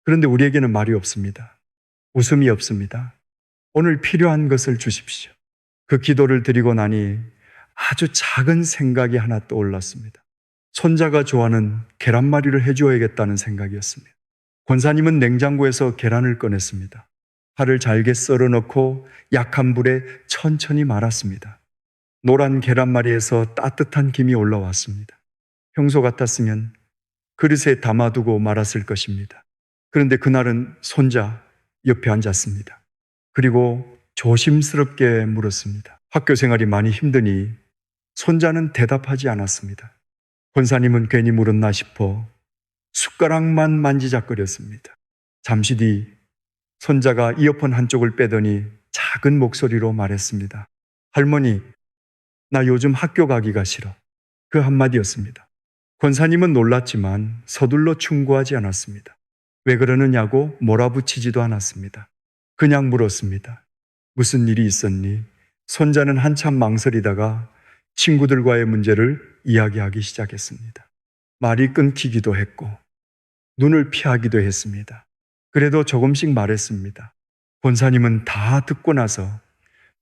그런데 우리에게는 말이 없습니다. 웃음이 없습니다. 오늘 필요한 것을 주십시오. 그 기도를 드리고 나니 아주 작은 생각이 하나 떠올랐습니다. 손자가 좋아하는 계란말이를 해주어야겠다는 생각이었습니다. 권사님은 냉장고에서 계란을 꺼냈습니다. 파를 잘게 썰어 넣고 약한 불에 천천히 말았습니다. 노란 계란말이에서 따뜻한 김이 올라왔습니다. 평소 같았으면 그릇에 담아두고 말았을 것입니다. 그런데 그날은 손자 옆에 앉았습니다. 그리고 조심스럽게 물었습니다. 학교 생활이 많이 힘드니 손자는 대답하지 않았습니다. 권사님은 괜히 물었나 싶어 숟가락만 만지작거렸습니다. 잠시 뒤 손자가 이어폰 한쪽을 빼더니 작은 목소리로 말했습니다. 할머니, 나 요즘 학교 가기가 싫어. 그 한마디였습니다. 권사님은 놀랐지만 서둘러 충고하지 않았습니다. 왜 그러느냐고 몰아붙이지도 않았습니다. 그냥 물었습니다. 무슨 일이 있었니? 손자는 한참 망설이다가 친구들과의 문제를 이야기하기 시작했습니다. 말이 끊기기도 했고 눈을 피하기도 했습니다. 그래도 조금씩 말했습니다. 권사님은 다 듣고 나서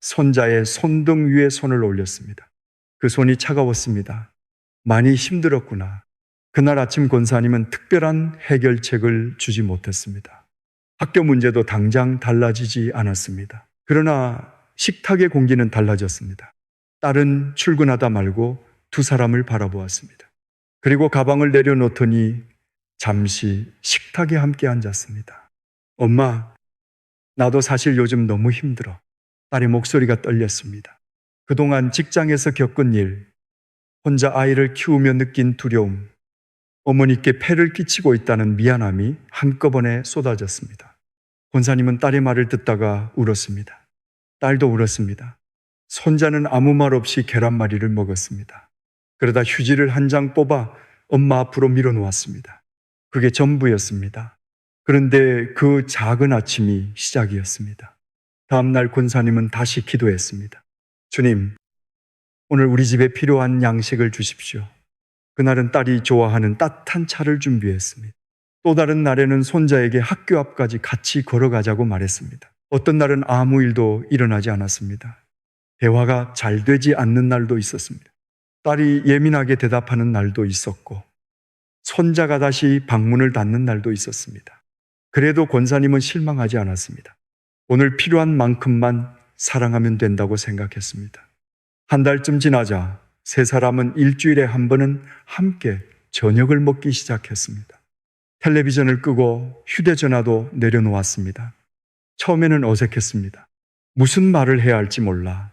손자의 손등 위에 손을 올렸습니다. 그 손이 차가웠습니다. 많이 힘들었구나. 그날 아침 권사님은 특별한 해결책을 주지 못했습니다. 학교 문제도 당장 달라지지 않았습니다. 그러나 식탁의 공기는 달라졌습니다. 딸은 출근하다 말고 두 사람을 바라보았습니다. 그리고 가방을 내려놓더니 잠시 식탁에 함께 앉았습니다. 엄마, 나도 사실 요즘 너무 힘들어. 딸의 목소리가 떨렸습니다. 그동안 직장에서 겪은 일, 혼자 아이를 키우며 느낀 두려움, 어머니께 폐를 끼치고 있다는 미안함이 한꺼번에 쏟아졌습니다. 권사님은 딸의 말을 듣다가 울었습니다. 딸도 울었습니다. 손자는 아무 말 없이 계란말이를 먹었습니다. 그러다 휴지를 한 장 뽑아 엄마 앞으로 밀어놓았습니다. 그게 전부였습니다. 그런데 그 작은 아침이 시작이었습니다. 다음날 권사님은 다시 기도했습니다. 주님, 오늘 우리 집에 필요한 양식을 주십시오. 그날은 딸이 좋아하는 따뜻한 차를 준비했습니다. 또 다른 날에는 손자에게 학교 앞까지 같이 걸어가자고 말했습니다. 어떤 날은 아무 일도 일어나지 않았습니다. 대화가 잘 되지 않는 날도 있었습니다. 딸이 예민하게 대답하는 날도 있었고 손자가 다시 방문을 닫는 날도 있었습니다. 그래도 권사님은 실망하지 않았습니다. 오늘 필요한 만큼만 사랑하면 된다고 생각했습니다. 한 달쯤 지나자 세 사람은 일주일에 한 번은 함께 저녁을 먹기 시작했습니다. 텔레비전을 끄고 휴대전화도 내려놓았습니다. 처음에는 어색했습니다. 무슨 말을 해야 할지 몰라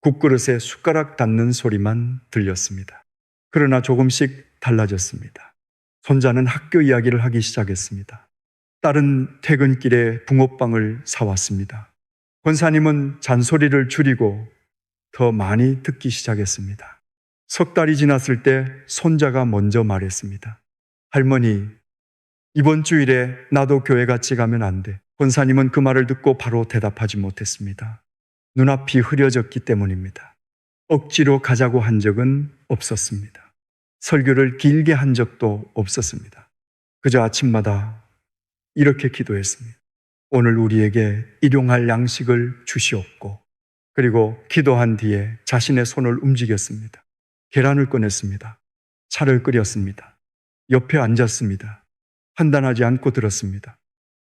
국그릇에 숟가락 닿는 소리만 들렸습니다. 그러나 조금씩 달라졌습니다. 손자는 학교 이야기를 하기 시작했습니다. 딸은 퇴근길에 붕어빵을 사왔습니다. 권사님은 잔소리를 줄이고 더 많이 듣기 시작했습니다. 석 달이 지났을 때 손자가 먼저 말했습니다. 할머니, 이번 주일에 나도 교회 같이 가면 안 돼. 권사님은 그 말을 듣고 바로 대답하지 못했습니다. 눈앞이 흐려졌기 때문입니다. 억지로 가자고 한 적은 없었습니다. 설교를 길게 한 적도 없었습니다. 그저 아침마다 이렇게 기도했습니다. 오늘 우리에게 일용할 양식을 주시옵고, 그리고 기도한 뒤에 자신의 손을 움직였습니다. 계란을 꺼냈습니다. 차를 끓였습니다. 옆에 앉았습니다. 판단하지 않고 들었습니다.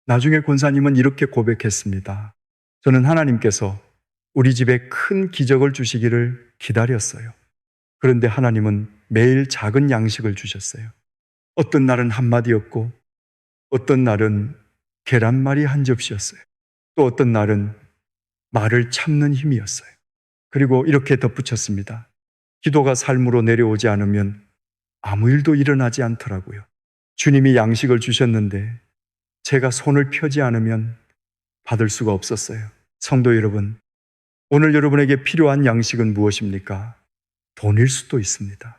나중에 권사님은 이렇게 고백했습니다. 저는 하나님께서 우리 집에 큰 기적을 주시기를 기다렸어요. 그런데 하나님은 매일 작은 양식을 주셨어요. 어떤 날은 한마디였고 어떤 날은 계란말이 한 접시였어요. 또 어떤 날은 말을 참는 힘이었어요. 그리고 이렇게 덧붙였습니다. 기도가 삶으로 내려오지 않으면 아무 일도 일어나지 않더라고요. 주님이 양식을 주셨는데 제가 손을 펴지 않으면 받을 수가 없었어요. 성도 여러분, 오늘 여러분에게 필요한 양식은 무엇입니까? 돈일 수도 있습니다.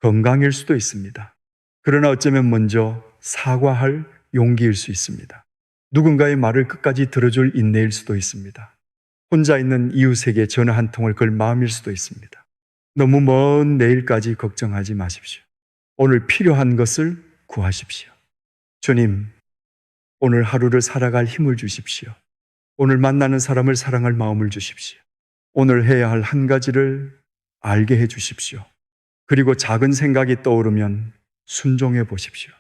건강일 수도 있습니다. 그러나 어쩌면 먼저 사과할 용기일 수 있습니다. 누군가의 말을 끝까지 들어줄 인내일 수도 있습니다. 혼자 있는 이웃에게 전화 한 통을 걸 마음일 수도 있습니다. 너무 먼 내일까지 걱정하지 마십시오. 오늘 필요한 것을 구하십시오. 주님, 오늘 하루를 살아갈 힘을 주십시오. 오늘 만나는 사람을 사랑할 마음을 주십시오. 오늘 해야 할 한 가지를 알게 해 주십시오. 그리고 작은 생각이 떠오르면 순종해 보십시오.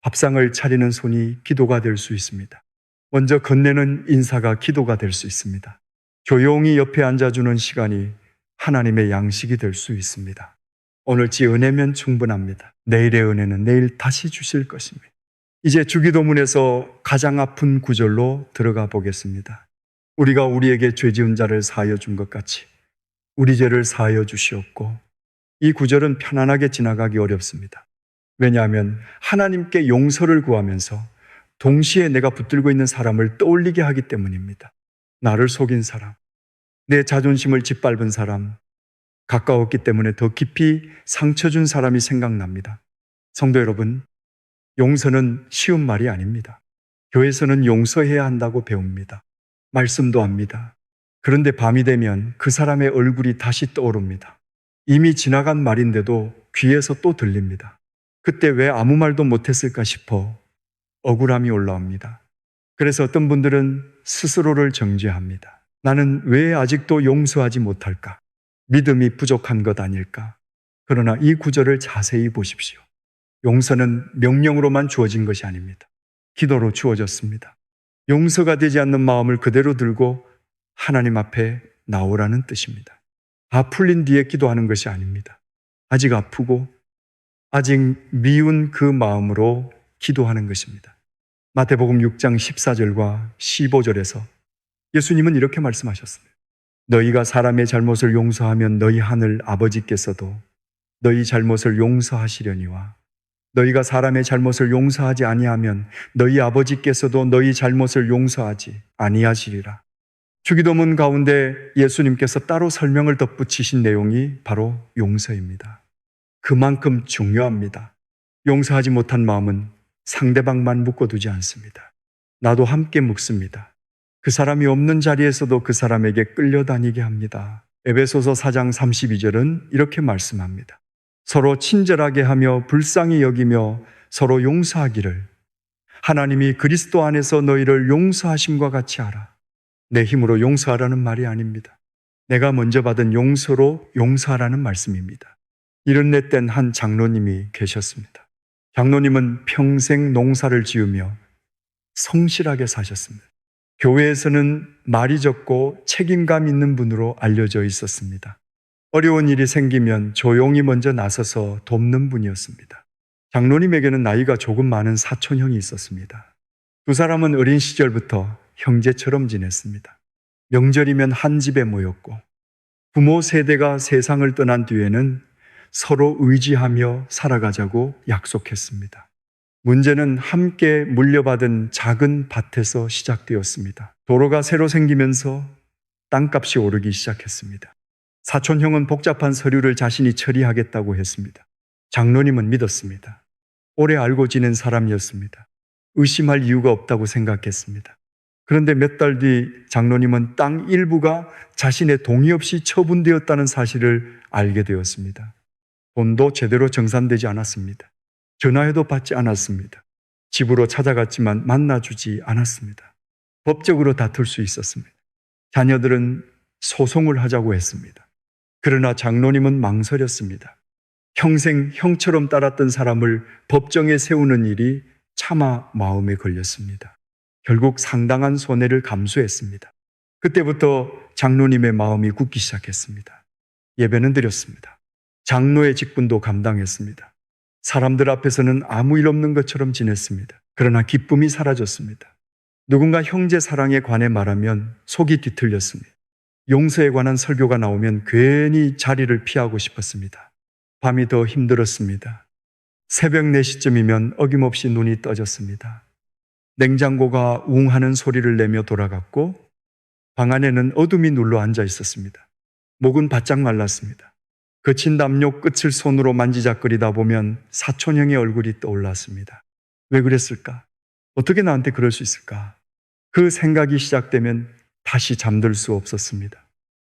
밥상을 차리는 손이 기도가 될 수 있습니다. 먼저 건네는 인사가 기도가 될 수 있습니다. 조용히 옆에 앉아주는 시간이 하나님의 양식이 될 수 있습니다. 오늘치 은혜면 충분합니다. 내일의 은혜는 내일 다시 주실 것입니다. 이제 주기도문에서 가장 아픈 구절로 들어가 보겠습니다. 우리가 우리에게 죄 지은 자를 사하여 준 것 같이 우리 죄를 사하여 주시옵고. 이 구절은 편안하게 지나가기 어렵습니다. 왜냐하면 하나님께 용서를 구하면서 동시에 내가 붙들고 있는 사람을 떠올리게 하기 때문입니다. 나를 속인 사람, 내 자존심을 짓밟은 사람, 가까웠기 때문에 더 깊이 상처 준 사람이 생각납니다. 성도 여러분, 용서는 쉬운 말이 아닙니다. 교회에서는 용서해야 한다고 배웁니다. 말씀도 합니다. 그런데 밤이 되면 그 사람의 얼굴이 다시 떠오릅니다. 이미 지나간 말인데도 귀에서 또 들립니다. 그때 왜 아무 말도 못했을까 싶어 억울함이 올라옵니다. 그래서 어떤 분들은 스스로를 정죄합니다. 나는 왜 아직도 용서하지 못할까? 믿음이 부족한 것 아닐까? 그러나 이 구절을 자세히 보십시오. 용서는 명령으로만 주어진 것이 아닙니다. 기도로 주어졌습니다. 용서가 되지 않는 마음을 그대로 들고 하나님 앞에 나오라는 뜻입니다. 다 풀린 뒤에 기도하는 것이 아닙니다. 아직 아프고 아직 미운 그 마음으로 기도하는 것입니다. 마태복음 6장 14절과 15절에서 예수님은 이렇게 말씀하셨습니다. 너희가 사람의 잘못을 용서하면 너희 하늘 아버지께서도 너희 잘못을 용서하시려니와 너희가 사람의 잘못을 용서하지 아니하면 너희 아버지께서도 너희 잘못을 용서하지 아니하시리라. 주기도문 가운데 예수님께서 따로 설명을 덧붙이신 내용이 바로 용서입니다. 그만큼 중요합니다. 용서하지 못한 마음은 상대방만 묶어두지 않습니다. 나도 함께 묶습니다. 그 사람이 없는 자리에서도 그 사람에게 끌려다니게 합니다. 에베소서 4장 32절은 이렇게 말씀합니다. 서로 친절하게 하며 불쌍히 여기며 서로 용서하기를 하나님이 그리스도 안에서 너희를 용서하심과 같이 하라. 내 힘으로 용서하라는 말이 아닙니다. 내가 먼저 받은 용서로 용서하라는 말씀입니다. 74된 한 장로님이 계셨습니다. 장로님은 평생 농사를 지으며 성실하게 사셨습니다. 교회에서는 말이 적고 책임감 있는 분으로 알려져 있었습니다. 어려운 일이 생기면 조용히 먼저 나서서 돕는 분이었습니다. 장로님에게는 나이가 조금 많은 사촌형이 있었습니다. 두 사람은 어린 시절부터 형제처럼 지냈습니다. 명절이면 한 집에 모였고 부모 세대가 세상을 떠난 뒤에는 서로 의지하며 살아가자고 약속했습니다. 문제는 함께 물려받은 작은 밭에서 시작되었습니다. 도로가 새로 생기면서 땅값이 오르기 시작했습니다. 사촌형은 복잡한 서류를 자신이 처리하겠다고 했습니다. 장로님은 믿었습니다. 오래 알고 지낸 사람이었습니다. 의심할 이유가 없다고 생각했습니다. 그런데 몇 달 뒤 장로님은 땅 일부가 자신의 동의 없이 처분되었다는 사실을 알게 되었습니다. 돈도 제대로 정산되지 않았습니다. 전화해도 받지 않았습니다. 집으로 찾아갔지만 만나주지 않았습니다. 법적으로 다툴 수 있었습니다. 자녀들은 소송을 하자고 했습니다. 그러나 장로님은 망설였습니다. 평생 형처럼 따랐던 사람을 법정에 세우는 일이 차마 마음에 걸렸습니다. 결국 상당한 손해를 감수했습니다. 그때부터 장로님의 마음이 굳기 시작했습니다. 예배는 드렸습니다. 장로의 직분도 감당했습니다. 사람들 앞에서는 아무 일 없는 것처럼 지냈습니다. 그러나 기쁨이 사라졌습니다. 누군가 형제 사랑에 관해 말하면 속이 뒤틀렸습니다. 용서에 관한 설교가 나오면 괜히 자리를 피하고 싶었습니다. 밤이 더 힘들었습니다. 새벽 4시쯤이면 어김없이 눈이 떠졌습니다. 냉장고가 웅하는 소리를 내며 돌아갔고 방 안에는 어둠이 눌러 앉아 있었습니다. 목은 바짝 말랐습니다. 거친 담요 끝을 손으로 만지작거리다 보면 사촌형의 얼굴이 떠올랐습니다. 왜 그랬을까? 어떻게 나한테 그럴 수 있을까? 그 생각이 시작되면 다시 잠들 수 없었습니다.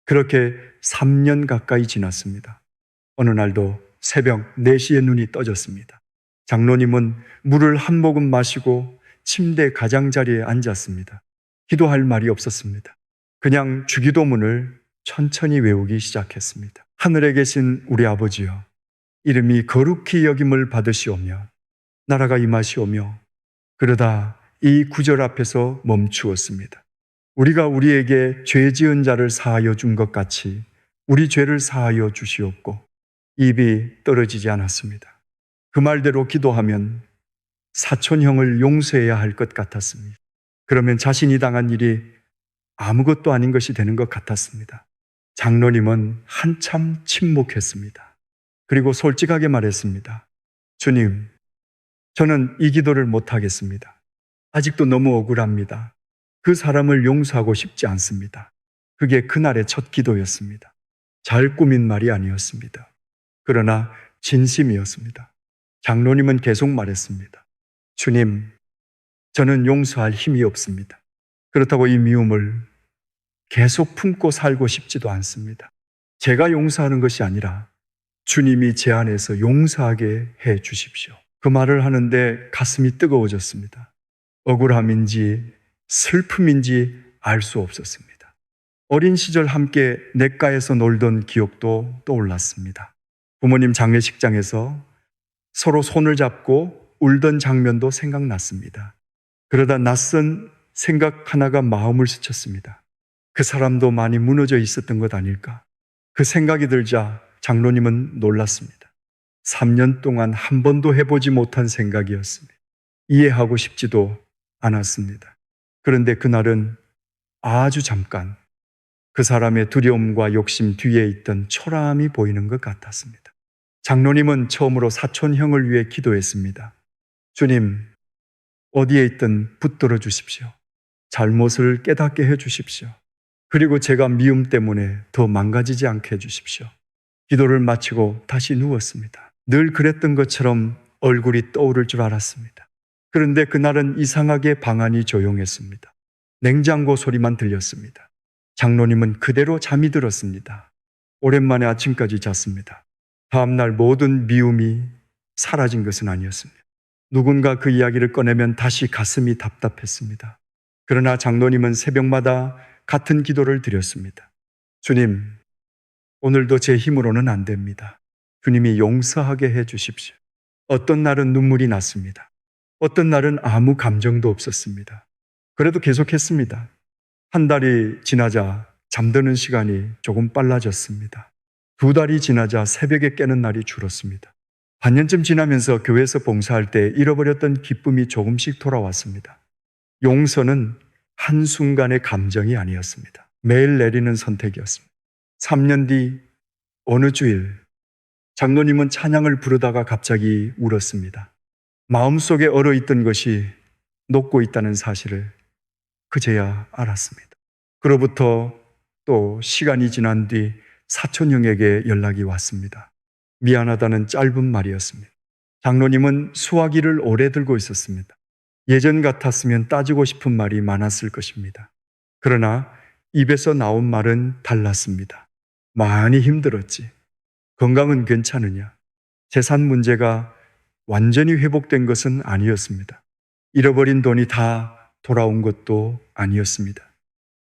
그렇게 3년 가까이 지났습니다. 어느 날도 새벽 4시에 눈이 떠졌습니다. 장로님은 물을 한 모금 마시고 침대 가장자리에 앉았습니다. 기도할 말이 없었습니다. 그냥 주기도문을 천천히 외우기 시작했습니다. 하늘에 계신 우리 아버지여, 이름이 거룩히 여김을 받으시오며 나라가 임하시오며, 그러다 이 구절 앞에서 멈추었습니다. 우리가 우리에게 죄 지은 자를 사하여 준 것 같이 우리 죄를 사하여 주시옵고, 입이 떨어지지 않았습니다. 그 말대로 기도하면 사촌형을 용서해야 할 것 같았습니다. 그러면 자신이 당한 일이 아무것도 아닌 것이 되는 것 같았습니다. 장로님은 한참 침묵했습니다. 그리고 솔직하게 말했습니다. 주님, 저는 이 기도를 못하겠습니다. 아직도 너무 억울합니다. 그 사람을 용서하고 싶지 않습니다. 그게 그날의 첫 기도였습니다. 잘 꾸민 말이 아니었습니다. 그러나 진심이었습니다. 장로님은 계속 말했습니다. 주님, 저는 용서할 힘이 없습니다. 그렇다고 이 미움을 계속 품고 살고 싶지도 않습니다. 제가 용서하는 것이 아니라 주님이 제 안에서 용서하게 해 주십시오. 그 말을 하는데 가슴이 뜨거워졌습니다. 억울함인지 슬픔인지 알 수 없었습니다. 어린 시절 함께 냇가에서 놀던 기억도 떠올랐습니다. 부모님 장례식장에서 서로 손을 잡고 울던 장면도 생각났습니다. 그러다 낯선 생각 하나가 마음을 스쳤습니다. 그 사람도 많이 무너져 있었던 것 아닐까? 그 생각이 들자 장로님은 놀랐습니다. 3년 동안 한 번도 해보지 못한 생각이었습니다. 이해하고 싶지도 않았습니다. 그런데 그날은 아주 잠깐 그 사람의 두려움과 욕심 뒤에 있던 초라함이 보이는 것 같았습니다. 장로님은 처음으로 사촌형을 위해 기도했습니다. 주님, 어디에 있든 붙들어 주십시오. 잘못을 깨닫게 해 주십시오. 그리고 제가 미움 때문에 더 망가지지 않게 해주십시오. 기도를 마치고 다시 누웠습니다. 늘 그랬던 것처럼 얼굴이 떠오를 줄 알았습니다. 그런데 그날은 이상하게 방 안이 조용했습니다. 냉장고 소리만 들렸습니다. 장로님은 그대로 잠이 들었습니다. 오랜만에 아침까지 잤습니다. 다음날 모든 미움이 사라진 것은 아니었습니다. 누군가 그 이야기를 꺼내면 다시 가슴이 답답했습니다. 그러나 장로님은 새벽마다 같은 기도를 드렸습니다. 주님, 오늘도 제 힘으로는 안 됩니다. 주님이 용서하게 해 주십시오. 어떤 날은 눈물이 났습니다. 어떤 날은 아무 감정도 없었습니다. 그래도 계속했습니다. 한 달이 지나자 잠드는 시간이 조금 빨라졌습니다. 2달이 지나자 새벽에 깨는 날이 줄었습니다. 반년쯤 지나면서 교회에서 봉사할 때 잃어버렸던 기쁨이 조금씩 돌아왔습니다. 용서는 한순간의 감정이 아니었습니다. 매일 내리는 선택이었습니다. 3년 뒤 어느 주일 장로님은 찬양을 부르다가 갑자기 울었습니다. 마음속에 얼어있던 것이 녹고 있다는 사실을 그제야 알았습니다. 그로부터 또 시간이 지난 뒤 사촌형에게 연락이 왔습니다. 미안하다는 짧은 말이었습니다. 장로님은 수화기를 오래 들고 있었습니다. 예전 같았으면 따지고 싶은 말이 많았을 것입니다. 그러나 입에서 나온 말은 달랐습니다. 많이 힘들었지. 건강은 괜찮으냐? 재산 문제가 완전히 회복된 것은 아니었습니다. 잃어버린 돈이 다 돌아온 것도 아니었습니다.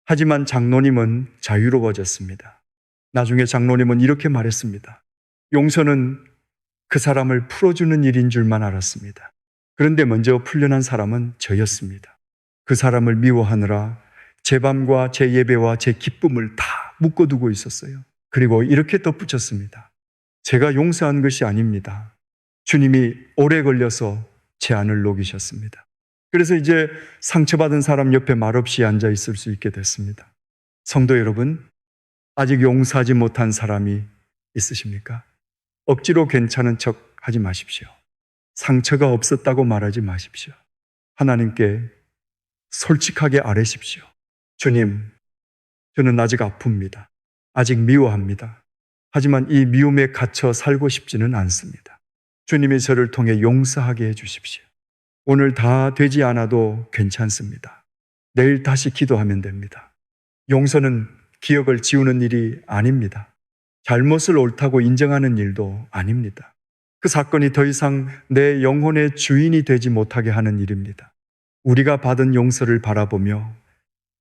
하지만 장로님은 자유로워졌습니다. 나중에 장로님은 이렇게 말했습니다. 용서는 그 사람을 풀어주는 일인 줄만 알았습니다. 그런데 먼저 풀려난 사람은 저였습니다. 그 사람을 미워하느라 제 밤과 제 예배와 제 기쁨을 다 묶어두고 있었어요. 그리고 이렇게 덧붙였습니다. 제가 용서한 것이 아닙니다. 주님이 오래 걸려서 제한을 녹이셨습니다. 그래서 이제 상처받은 사람 옆에 말없이 앉아 있을 수 있게 됐습니다. 성도 여러분, 아직 용서하지 못한 사람이 있으십니까? 억지로 괜찮은 척 하지 마십시오. 상처가 없었다고 말하지 마십시오. 하나님께 솔직하게 아뢰십시오. 주님, 저는 아직 아픕니다. 아직 미워합니다. 하지만 이 미움에 갇혀 살고 싶지는 않습니다. 주님이 저를 통해 용서하게 해주십시오. 오늘 다 되지 않아도 괜찮습니다. 내일 다시 기도하면 됩니다. 용서는 기억을 지우는 일이 아닙니다. 잘못을 옳다고 인정하는 일도 아닙니다. 그 사건이 더 이상 내 영혼의 주인이 되지 못하게 하는 일입니다. 우리가 받은 용서를 바라보며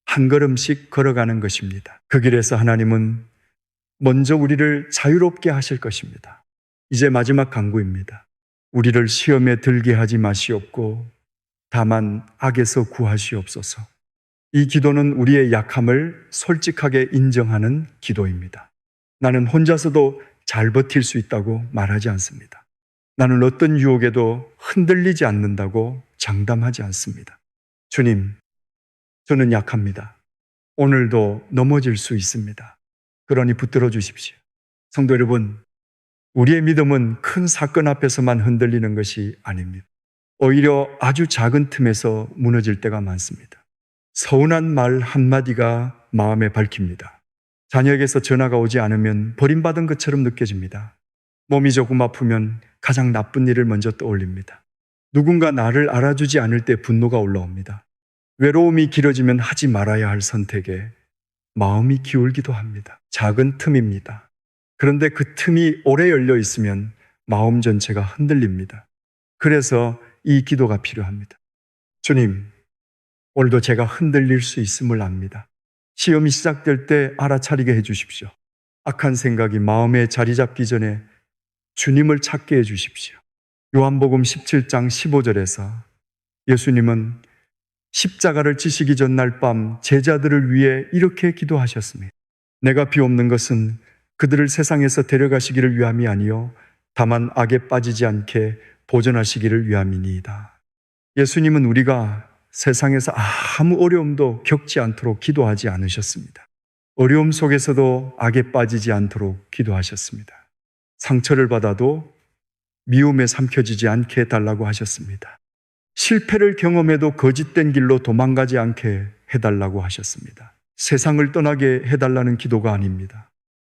한 걸음씩 걸어가는 것입니다. 그 길에서 하나님은 먼저 우리를 자유롭게 하실 것입니다. 이제 마지막 간구입니다. 우리를 시험에 들게 하지 마시옵고 다만 악에서 구하시옵소서. 이 기도는 우리의 약함을 솔직하게 인정하는 기도입니다. 나는 혼자서도 잘 버틸 수 있다고 말하지 않습니다. 나는 어떤 유혹에도 흔들리지 않는다고 장담하지 않습니다. 주님, 저는 약합니다. 오늘도 넘어질 수 있습니다. 그러니 붙들어 주십시오. 성도 여러분, 우리의 믿음은 큰 사건 앞에서만 흔들리는 것이 아닙니다. 오히려 아주 작은 틈에서 무너질 때가 많습니다. 서운한 말 한마디가 마음에 밝힙니다. 자녀에게서 전화가 오지 않으면 버림받은 것처럼 느껴집니다. 몸이 조금 아프면 가장 나쁜 일을 먼저 떠올립니다. 누군가 나를 알아주지 않을 때 분노가 올라옵니다. 외로움이 길어지면 하지 말아야 할 선택에 마음이 기울기도 합니다. 작은 틈입니다. 그런데 그 틈이 오래 열려 있으면 마음 전체가 흔들립니다. 그래서 이 기도가 필요합니다. 주님, 오늘도 제가 흔들릴 수 있음을 압니다. 시험이 시작될 때 알아차리게 해주십시오. 악한 생각이 마음에 자리 잡기 전에 주님을 찾게 해주십시오. 요한복음 17장 15절에서 예수님은 십자가를 지시기 전날 밤 제자들을 위해 이렇게 기도하셨습니다. 내가 비옵는 것은 그들을 세상에서 데려가시기를 위함이 아니요 다만 악에 빠지지 않게 보존하시기를 위함이니이다. 예수님은 우리가 세상에서 아무 어려움도 겪지 않도록 기도하지 않으셨습니다. 어려움 속에서도 악에 빠지지 않도록 기도하셨습니다. 상처를 받아도 미움에 삼켜지지 않게 해달라고 하셨습니다. 실패를 경험해도 거짓된 길로 도망가지 않게 해달라고 하셨습니다. 세상을 떠나게 해달라는 기도가 아닙니다.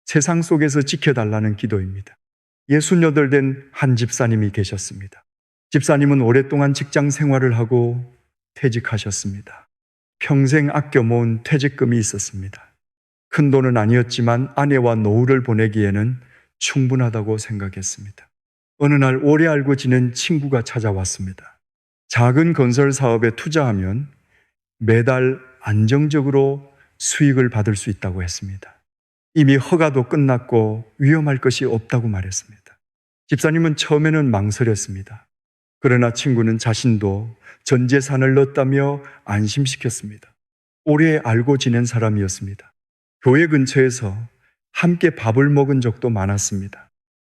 세상 속에서 지켜달라는 기도입니다. 68 된 한 집사님이 계셨습니다. 집사님은 오랫동안 직장 생활을 하고 퇴직하셨습니다. 평생 아껴 모은 퇴직금이 있었습니다. 큰 돈은 아니었지만 아내와 노후를 보내기에는 충분하다고 생각했습니다. 어느 날 오래 알고 지낸 친구가 찾아왔습니다. 작은 건설 사업에 투자하면 매달 안정적으로 수익을 받을 수 있다고 했습니다. 이미 허가도 끝났고 위험할 것이 없다고 말했습니다. 집사님은 처음에는 망설였습니다. 그러나 친구는 자신도 전 재산을 넣었다며 안심시켰습니다. 오래 알고 지낸 사람이었습니다. 교회 근처에서 함께 밥을 먹은 적도 많았습니다.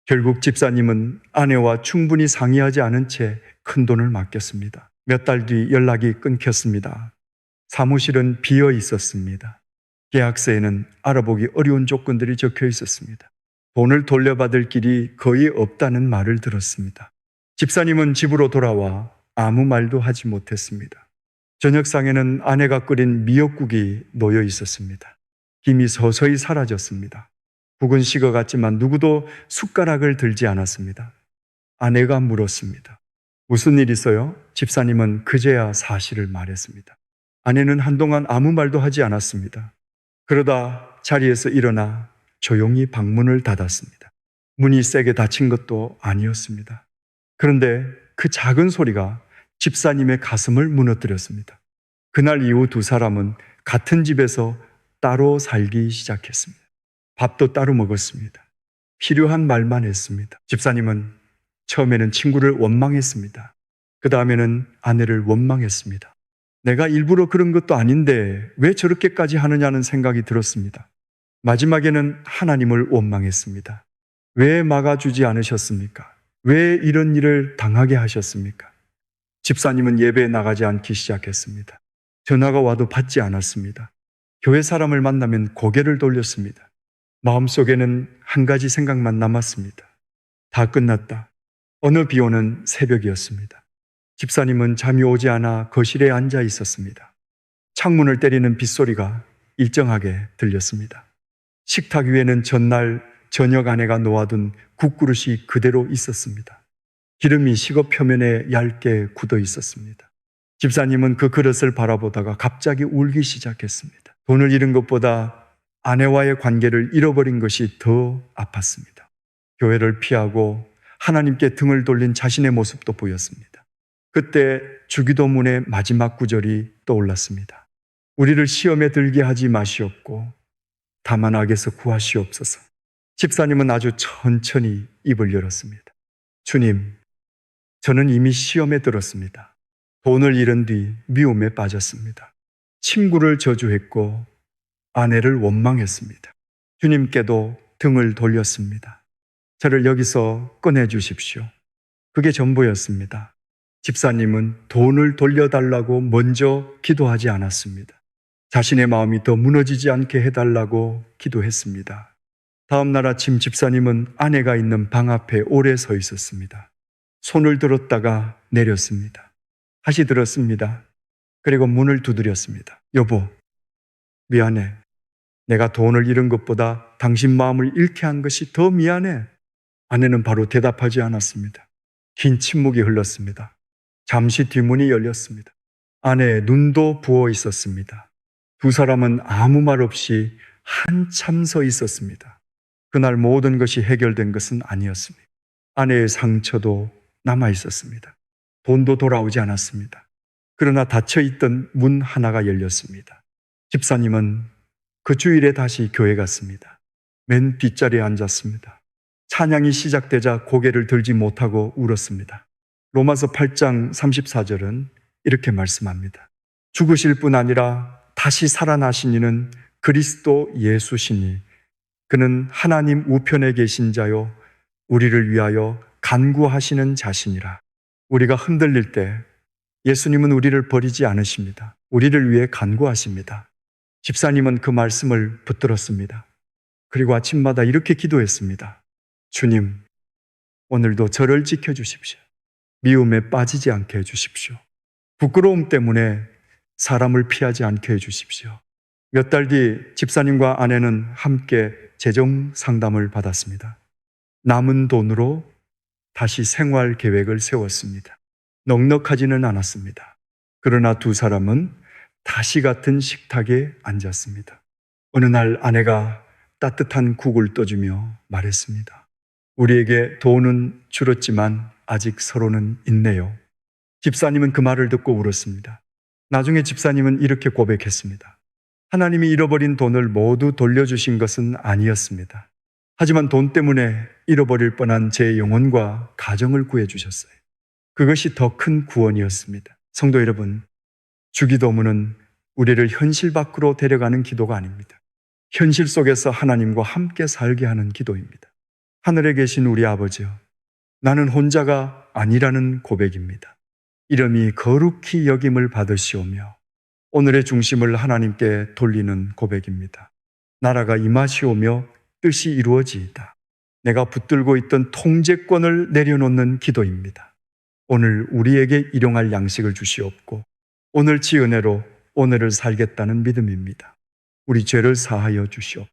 결국 집사님은 아내와 충분히 상의하지 않은 채 큰 돈을 맡겼습니다. 몇 달 뒤 연락이 끊겼습니다. 사무실은 비어 있었습니다. 계약서에는 알아보기 어려운 조건들이 적혀 있었습니다. 돈을 돌려받을 길이 거의 없다는 말을 들었습니다. 집사님은 집으로 돌아와 아무 말도 하지 못했습니다. 저녁상에는 아내가 끓인 미역국이 놓여 있었습니다. 김이 서서히 사라졌습니다. 국은 식어갔지만 누구도 숟가락을 들지 않았습니다. 아내가 물었습니다. 무슨 일 있어요? 집사님은 그제야 사실을 말했습니다. 아내는 한동안 아무 말도 하지 않았습니다. 그러다 자리에서 일어나 조용히 방문을 닫았습니다. 문이 세게 닫힌 것도 아니었습니다. 그런데 그 작은 소리가 집사님의 가슴을 무너뜨렸습니다. 그날 이후 두 사람은 같은 집에서 따로 살기 시작했습니다. 밥도 따로 먹었습니다. 필요한 말만 했습니다. 집사님은 처음에는 친구를 원망했습니다. 그 다음에는 아내를 원망했습니다. 내가 일부러 그런 것도 아닌데 왜 저렇게까지 하느냐는 생각이 들었습니다. 마지막에는 하나님을 원망했습니다. 왜 막아주지 않으셨습니까? 왜 이런 일을 당하게 하셨습니까? 집사님은 예배에 나가지 않기 시작했습니다. 전화가 와도 받지 않았습니다. 교회 사람을 만나면 고개를 돌렸습니다. 마음속에는 한 가지 생각만 남았습니다. 다 끝났다. 어느 비 오는 새벽이었습니다. 집사님은 잠이 오지 않아 거실에 앉아 있었습니다. 창문을 때리는 빗소리가 일정하게 들렸습니다. 식탁 위에는 전날 저녁 아내가 놓아둔 국그릇이 그대로 있었습니다. 기름이 식어 표면에 얇게 굳어 있었습니다. 집사님은 그 그릇을 바라보다가 갑자기 울기 시작했습니다. 돈을 잃은 것보다 아내와의 관계를 잃어버린 것이 더 아팠습니다. 교회를 피하고 하나님께 등을 돌린 자신의 모습도 보였습니다. 그때 주기도문의 마지막 구절이 떠올랐습니다. 우리를 시험에 들게 하지 마시옵고 다만 악에서 구하시옵소서. 집사님은 아주 천천히 입을 열었습니다. 주님, 저는 이미 시험에 들었습니다. 돈을 잃은 뒤 미움에 빠졌습니다. 친구를 저주했고 아내를 원망했습니다. 주님께도 등을 돌렸습니다. 저를 여기서 꺼내주십시오. 그게 전부였습니다. 집사님은 돈을 돌려달라고 먼저 기도하지 않았습니다. 자신의 마음이 더 무너지지 않게 해달라고 기도했습니다. 다음 날 아침 집사님은 아내가 있는 방 앞에 오래 서 있었습니다. 손을 들었다가 내렸습니다. 다시 들었습니다. 그리고 문을 두드렸습니다. 여보, 미안해. 내가 돈을 잃은 것보다 당신 마음을 잃게 한 것이 더 미안해. 아내는 바로 대답하지 않았습니다. 긴 침묵이 흘렀습니다. 잠시 뒷문이 열렸습니다. 아내의 눈도 부어 있었습니다. 두 사람은 아무 말 없이 한참 서 있었습니다. 그날 모든 것이 해결된 것은 아니었습니다. 아내의 상처도 남아 있었습니다. 돈도 돌아오지 않았습니다. 그러나 닫혀있던 문 하나가 열렸습니다. 집사님은 그 주일에 다시 교회 갔습니다. 맨 뒷자리에 앉았습니다. 찬양이 시작되자 고개를 들지 못하고 울었습니다. 로마서 8장 34절은 이렇게 말씀합니다. 죽으실 뿐 아니라 다시 살아나신 이는 그리스도 예수시니 그는 하나님 우편에 계신 자요 우리를 위하여 간구하시는 자시니라. 우리가 흔들릴 때 예수님은 우리를 버리지 않으십니다. 우리를 위해 간구하십니다. 집사님은 그 말씀을 붙들었습니다. 그리고 아침마다 이렇게 기도했습니다. 주님, 오늘도 저를 지켜주십시오. 미움에 빠지지 않게 해주십시오. 부끄러움 때문에 사람을 피하지 않게 해주십시오. 몇 달 뒤 집사님과 아내는 함께 재정 상담을 받았습니다. 남은 돈으로 다시 생활 계획을 세웠습니다. 넉넉하지는 않았습니다. 그러나 두 사람은 다시 같은 식탁에 앉았습니다. 어느 날 아내가 따뜻한 국을 떠주며 말했습니다. 우리에게 돈은 줄었지만 아직 서로는 있네요. 집사님은 그 말을 듣고 울었습니다. 나중에 집사님은 이렇게 고백했습니다. 하나님이 잃어버린 돈을 모두 돌려주신 것은 아니었습니다. 하지만 돈 때문에 잃어버릴 뻔한 제 영혼과 가정을 구해주셨어요. 그것이 더 큰 구원이었습니다. 성도 여러분, 주기도문은 우리를 현실 밖으로 데려가는 기도가 아닙니다. 현실 속에서 하나님과 함께 살게 하는 기도입니다. 하늘에 계신 우리 아버지요, 나는 혼자가 아니라는 고백입니다. 이름이 거룩히 여김을 받으시오며 오늘의 중심을 하나님께 돌리는 고백입니다. 나라가 임하시오며 뜻이 이루어지이다. 내가 붙들고 있던 통제권을 내려놓는 기도입니다. 오늘 우리에게 일용할 양식을 주시옵고 오늘치 은혜로 오늘을 살겠다는 믿음입니다. 우리 죄를 사하여 주시옵.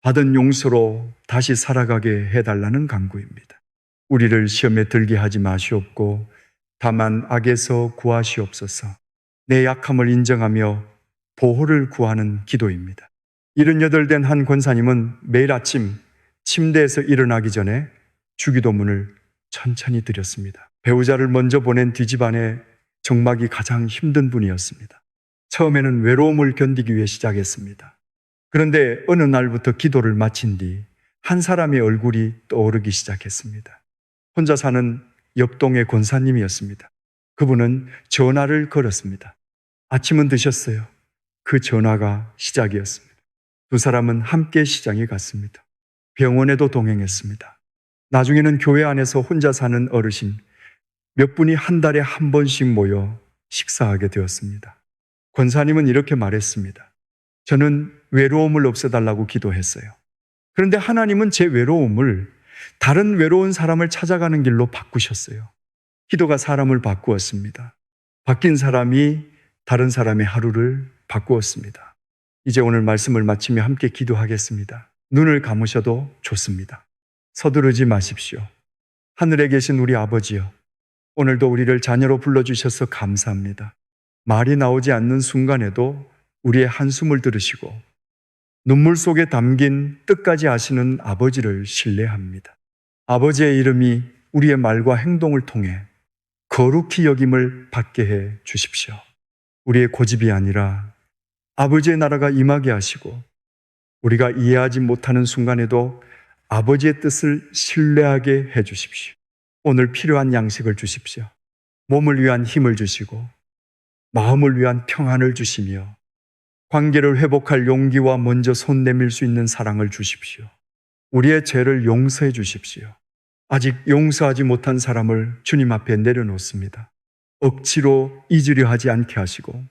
받은 용서로 다시 살아가게 해달라는 간구입니다. 우리를 시험에 들게 하지 마시옵고 다만 악에서 구하시옵소서. 내 약함을 인정하며 보호를 구하는 기도입니다. 78 된 한 권사님은 매일 아침 침대에서 일어나기 전에 주기도문을 천천히 드렸습니다. 배우자를 먼저 보낸 뒤집안의 정막이 가장 힘든 분이었습니다. 처음에는 외로움을 견디기 위해 시작했습니다. 그런데 어느 날부터 기도를 마친 뒤 한 사람의 얼굴이 떠오르기 시작했습니다. 혼자 사는 옆동의 권사님이었습니다. 그분은 전화를 걸었습니다. 아침은 드셨어요. 그 전화가 시작이었습니다. 두 사람은 함께 시장에 갔습니다. 병원에도 동행했습니다. 나중에는 교회 안에서 혼자 사는 어르신 몇 분이 한 달에 한 번씩 모여 식사하게 되었습니다. 권사님은 이렇게 말했습니다. 저는 외로움을 없애달라고 기도했어요. 그런데 하나님은 제 외로움을 다른 외로운 사람을 찾아가는 길로 바꾸셨어요. 기도가 사람을 바꾸었습니다. 바뀐 사람이 다른 사람의 하루를 바꾸었습니다. 이제 오늘 말씀을 마치며 함께 기도하겠습니다. 눈을 감으셔도 좋습니다. 서두르지 마십시오. 하늘에 계신 우리 아버지요, 오늘도 우리를 자녀로 불러주셔서 감사합니다. 말이 나오지 않는 순간에도 우리의 한숨을 들으시고 눈물 속에 담긴 뜻까지 아시는 아버지를 신뢰합니다. 아버지의 이름이 우리의 말과 행동을 통해 거룩히 여김을 받게 해 주십시오. 우리의 고집이 아니라 아버지의 나라가 임하게 하시고 우리가 이해하지 못하는 순간에도 아버지의 뜻을 신뢰하게 해 주십시오. 오늘 필요한 양식을 주십시오. 몸을 위한 힘을 주시고 마음을 위한 평안을 주시며 관계를 회복할 용기와 먼저 손 내밀 수 있는 사랑을 주십시오. 우리의 죄를 용서해 주십시오. 아직 용서하지 못한 사람을 주님 앞에 내려놓습니다. 억지로 잊으려 하지 않게 하시고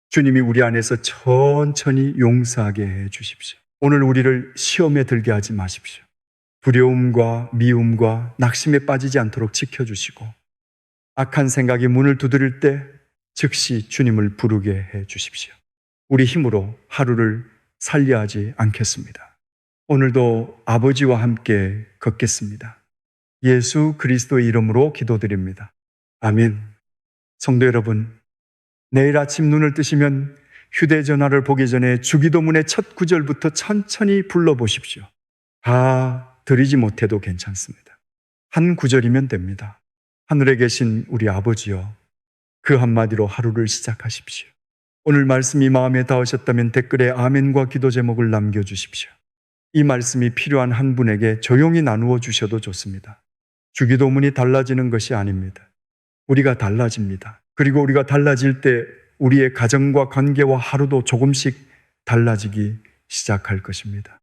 주님이 우리 안에서 천천히 용서하게 해 주십시오. 오늘 우리를 시험에 들게 하지 마십시오. 두려움과 미움과 낙심에 빠지지 않도록 지켜주시고 악한 생각이 문을 두드릴 때 즉시 주님을 부르게 해 주십시오. 우리 힘으로 하루를 살려 하지 않겠습니다. 오늘도 아버지와 함께 걷겠습니다. 예수 그리스도의 이름으로 기도드립니다. 아멘. 성도 여러분, 내일 아침 눈을 뜨시면 휴대전화를 보기 전에 주기도문의 첫 구절부터 천천히 불러보십시오. 다 드리지 못해도 괜찮습니다. 한 구절이면 됩니다. 하늘에 계신 우리 아버지여, 그 한마디로 하루를 시작하십시오. 오늘 말씀이 마음에 닿으셨다면 댓글에 아멘과 기도 제목을 남겨주십시오. 이 말씀이 필요한 한 분에게 조용히 나누어 주셔도 좋습니다. 주기도문이 달라지는 것이 아닙니다. 우리가 달라집니다. 그리고 우리가 달라질 때 우리의 가정과 관계와 하루도 조금씩 달라지기 시작할 것입니다.